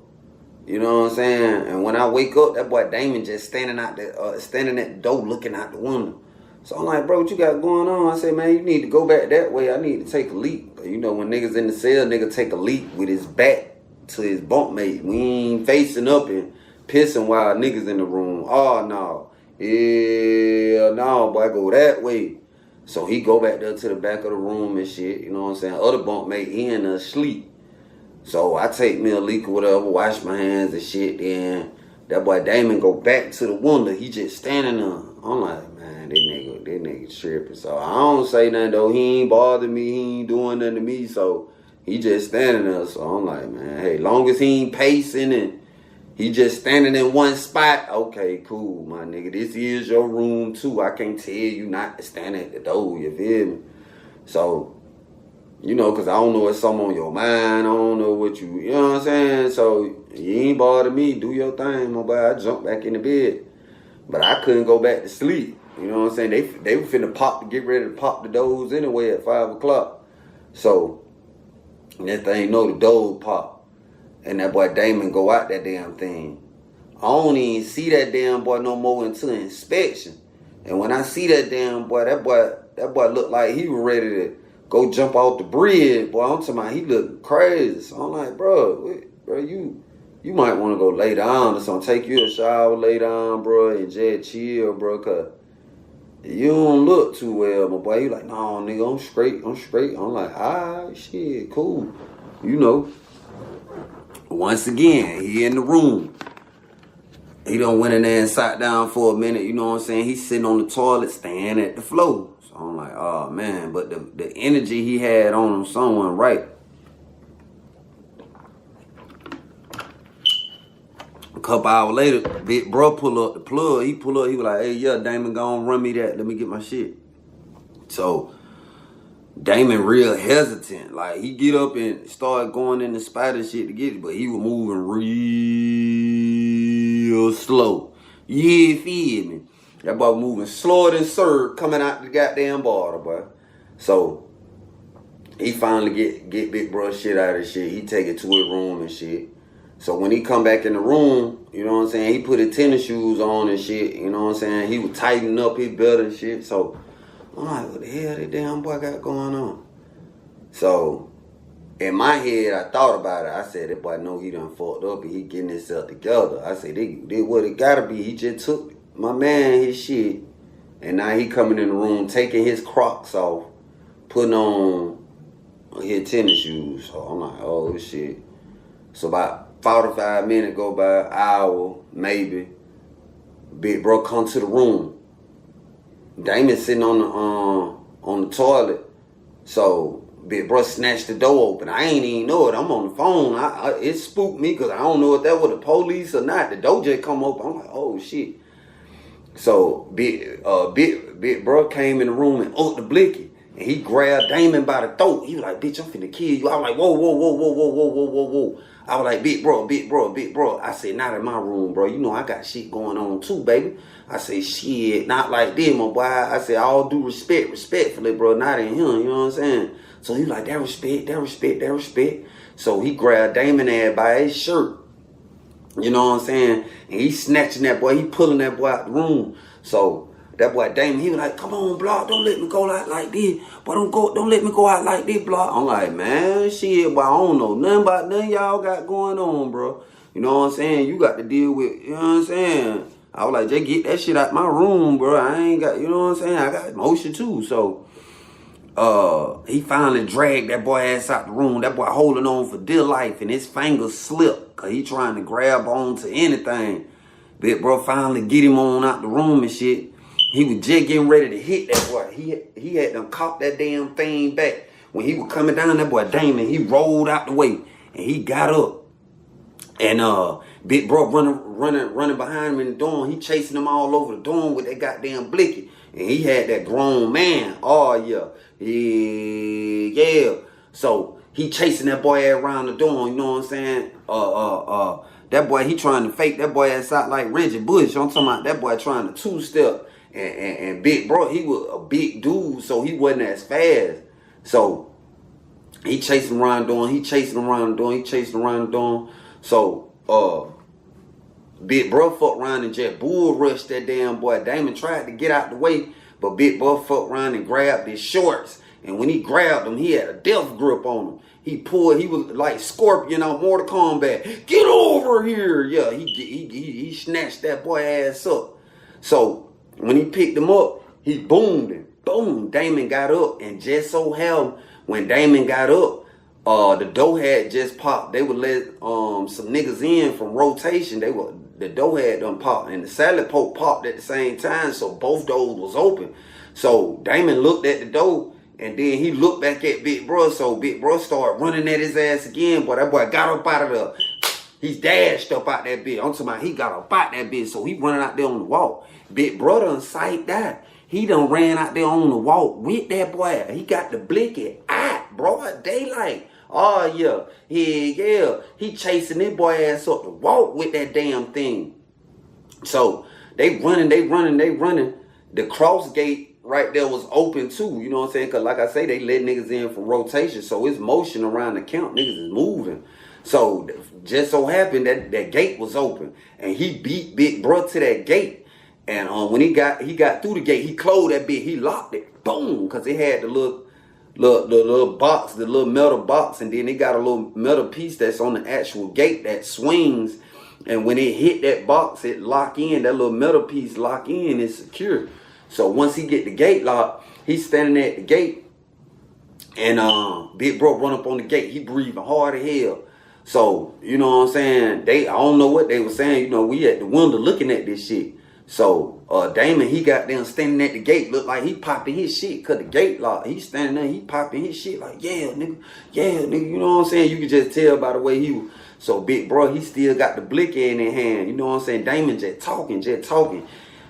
You know what I'm saying? And when I wake up, that boy Damon just standing at the door looking out the window. So I'm like, bro, what you got going on? I said, man, you need to go back that way. I need to take a leak. You know, when niggas in the cell, nigga take a leak with his back to his bunkmate. We ain't facing up and pissing while niggas in the room. Oh, no. Yeah, no, boy, go that way. So he go back there to the back of the room and shit. You know what I'm saying? Other bunkmate, he in there sleep. So I take me a leak or whatever, wash my hands and shit. Then that boy Damon go back to the window. He just standing there. I'm like, man, this nigga tripping. So I don't say nothing though. He ain't bothering me. He ain't doing nothing to me. So he just standing there. So I'm like, man, hey, long as he ain't pacing and he just standing in one spot, okay, cool, my nigga. This is your room too. I can't tell you not to stand at the door. You feel me? So, you know, because I don't know what's something on your mind. I don't know what you know what I'm saying? So, you ain't bother me. Do your thing, my boy. I jumped back in the bed. But I couldn't go back to sleep. You know what I'm saying? They were finna get ready to pop the doors anyway at 5 o'clock. So, that thing know the door pop. And that boy Damon go out that damn thing. I don't even see that damn boy no more until inspection. And when I see that damn boy, that boy looked like he was ready to go jump off the bridge, boy. I'm talking about he look crazy. So I'm like, bro, you might want to go lay down or something. Take you a shower, lay down, bro, and just chill, bro, cause you don't look too well, my boy. He like, no, nigga, I'm straight. I'm like, alright, shit, cool. You know. Once again, he in the room. He done went in there and sat down for a minute, you know what I'm saying? He's sitting on the toilet, staying at the floor. So I'm like, oh, man. But the energy he had on him, someone right. A couple hours later, big bro pull up the plug. He pull up, he was like, hey, yeah, Damon, go on, run me that. Let me get my shit. So Damon real hesitant. Like, he get up and start going in the spot and shit to get it, but he was moving real slow. Yeah, feel me? That boy moving slower than syrup coming out the goddamn bottle, boy. So, he finally get big bro shit out of shit. He take it to his room and shit. So, when he come back in the room, you know what I'm saying, he put his tennis shoes on and shit, you know what I'm saying? He was tightening up his belt and shit, so I'm like, what the hell that damn boy got going on? So, in my head, I thought about it. I said, that boy know he done fucked up and he getting himself together. I said, they what it gotta be. He just took my man his shit, and now he coming in the room, taking his Crocs off, putting on his tennis shoes. So I'm like, oh, shit. So about 45 minutes go by, an hour, maybe. Big bro come to the room. Damon sitting on the toilet. So big bro snatched the door open. I ain't even know it. I'm on the phone. It spooked me because I don't know if that was the police or not. The door just come open. I'm like, oh shit. So big bro came in the room and the blicky. And he grabbed Damon by the throat. He was like, bitch, I'm finna kill you. I was like, whoa, whoa, whoa, whoa, whoa, whoa, whoa, whoa, whoa. I was like, big bro. I said, not in my room, bro. You know, I got shit going on too, baby. I say, shit, not like this, my boy. I say, all due respectfully, bro, not in him, you know what I'm saying? So he like, that respect. So he grabbed Damon ass by his shirt. You know what I'm saying? And he snatching that boy. He pulling that boy out the room. So that boy Damon, he was like, come on, Block, don't let me go out like this. Boy, don't let me go out like this, Block. I'm like, man, shit, boy, I don't know nothing about nothing y'all got going on, bro. You know what I'm saying? You got to deal with, you know what I'm saying? I was like, just get that shit out my room, bro. I ain't got, you know what I'm saying? I got emotion too. So he finally dragged that boy ass out the room. That boy holding on for dear life, and his fingers slipped because he trying to grab on to anything. Big bro finally get him on out the room and shit. He was just getting ready to hit that boy. He had done caught that damn thing back. When he was coming down, that boy Damon, he rolled out the way and he got up. And big bro running behind him in the dorm. He chasing him all over the dorm with that goddamn blicky. And he had that grown man. Oh yeah. Yeah. So he chasing that boy around the dorm, you know what I'm saying? That boy, he trying to fake that boy ass out like Reggie Bush. I'm talking about that boy trying to two-step. And big bro, he was a big dude, so he wasn't as fast. So he chasing around the dorm. So big bro fucked around and just bull rushed that damn boy. Damon tried to get out the way, but big bro fucked around and grabbed his shorts. And when he grabbed him, he had a death grip on him. He was like Scorpion on Mortal Kombat. Get over here. Yeah, he snatched that boy ass up. So when he picked him up, he boomed him. Boom, Damon got up. And just so hell, when Damon got up, the door had just popped. They would let some niggas in from rotation. The door had done popped, and the salad poke popped at the same time, so both doors was open. So Damon looked at the door, and then he looked back at Big Bro. So Big Bro started running at his ass again. But that boy got up out of the. He's dashed up out that bitch. I'm talking about he got up out that bitch, so he running out there on the walk. Big Bro done sight that. He done ran out there on the walk with that boy. He got the blicky out, broad daylight. Oh, yeah. Yeah. He chasing that boy ass up to walk with that damn thing. So, they running. The cross gate right there was open, too. You know what I'm saying? Because, like I say, they let niggas in for rotation. So, it's motion around the camp. Niggas is moving. So, just so happened that gate was open. And he beat Big Bro to that gate. And when he got through the gate, he closed that bit. He locked it. Boom. Because it had the little box, the little metal box, and then it got a little metal piece that's on the actual gate that swings, and when it hit that box, it lock in. That little metal piece lock in, it's secure. So once he get the gate locked, he's standing at the gate, and Big Bro run up on the gate. He breathing hard as hell. So you know what I'm saying? I don't know what they were saying. You know, we at the window looking at this shit. So Damon, he got them standing at the gate, looked like he popping his shit, cause the gate locked. He standing there, he popping his shit like, yeah, nigga, you know what I'm saying? You can just tell by the way he was. So Big Bro, he still got the blicky in his hand, you know what I'm saying? Damon just talking.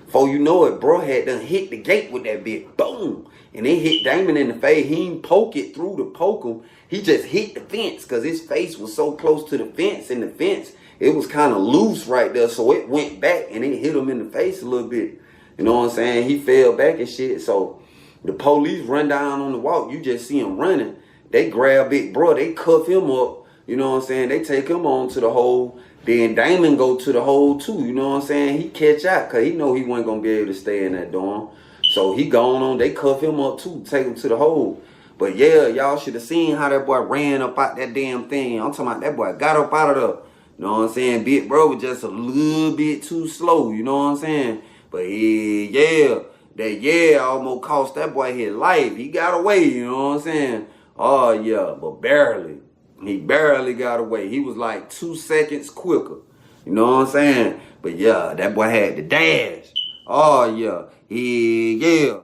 Before you know it, bro had done hit the gate with that bit, boom. And it hit Damon in the face. He didn't poke it through to poke him. He just hit the fence, cause his face was so close to the fence, and the fence, it was kind of loose right there, so it went back and it hit him in the face a little bit. You know what I'm saying? He fell back and shit. So the police run down on the walk. You just see him running. They grab Big Bro. They cuff him up. You know what I'm saying? They take him on to the hole. Then Damon go to the hole too. You know what I'm saying? He catch out because he know he wasn't going to be able to stay in that dorm. So he gone on. They cuff him up too. Take him to the hole. But yeah, y'all should have seen how that boy ran up out that damn thing. I'm talking about that boy got up out of the... You know what I'm saying? Big Bro was just a little bit too slow. You know what I'm saying? But that almost cost that boy his life. He got away. You know what I'm saying? Oh, yeah. But barely. He barely got away. He was like 2 seconds quicker. You know what I'm saying? But yeah, that boy had the dash. Oh, yeah. Yeah.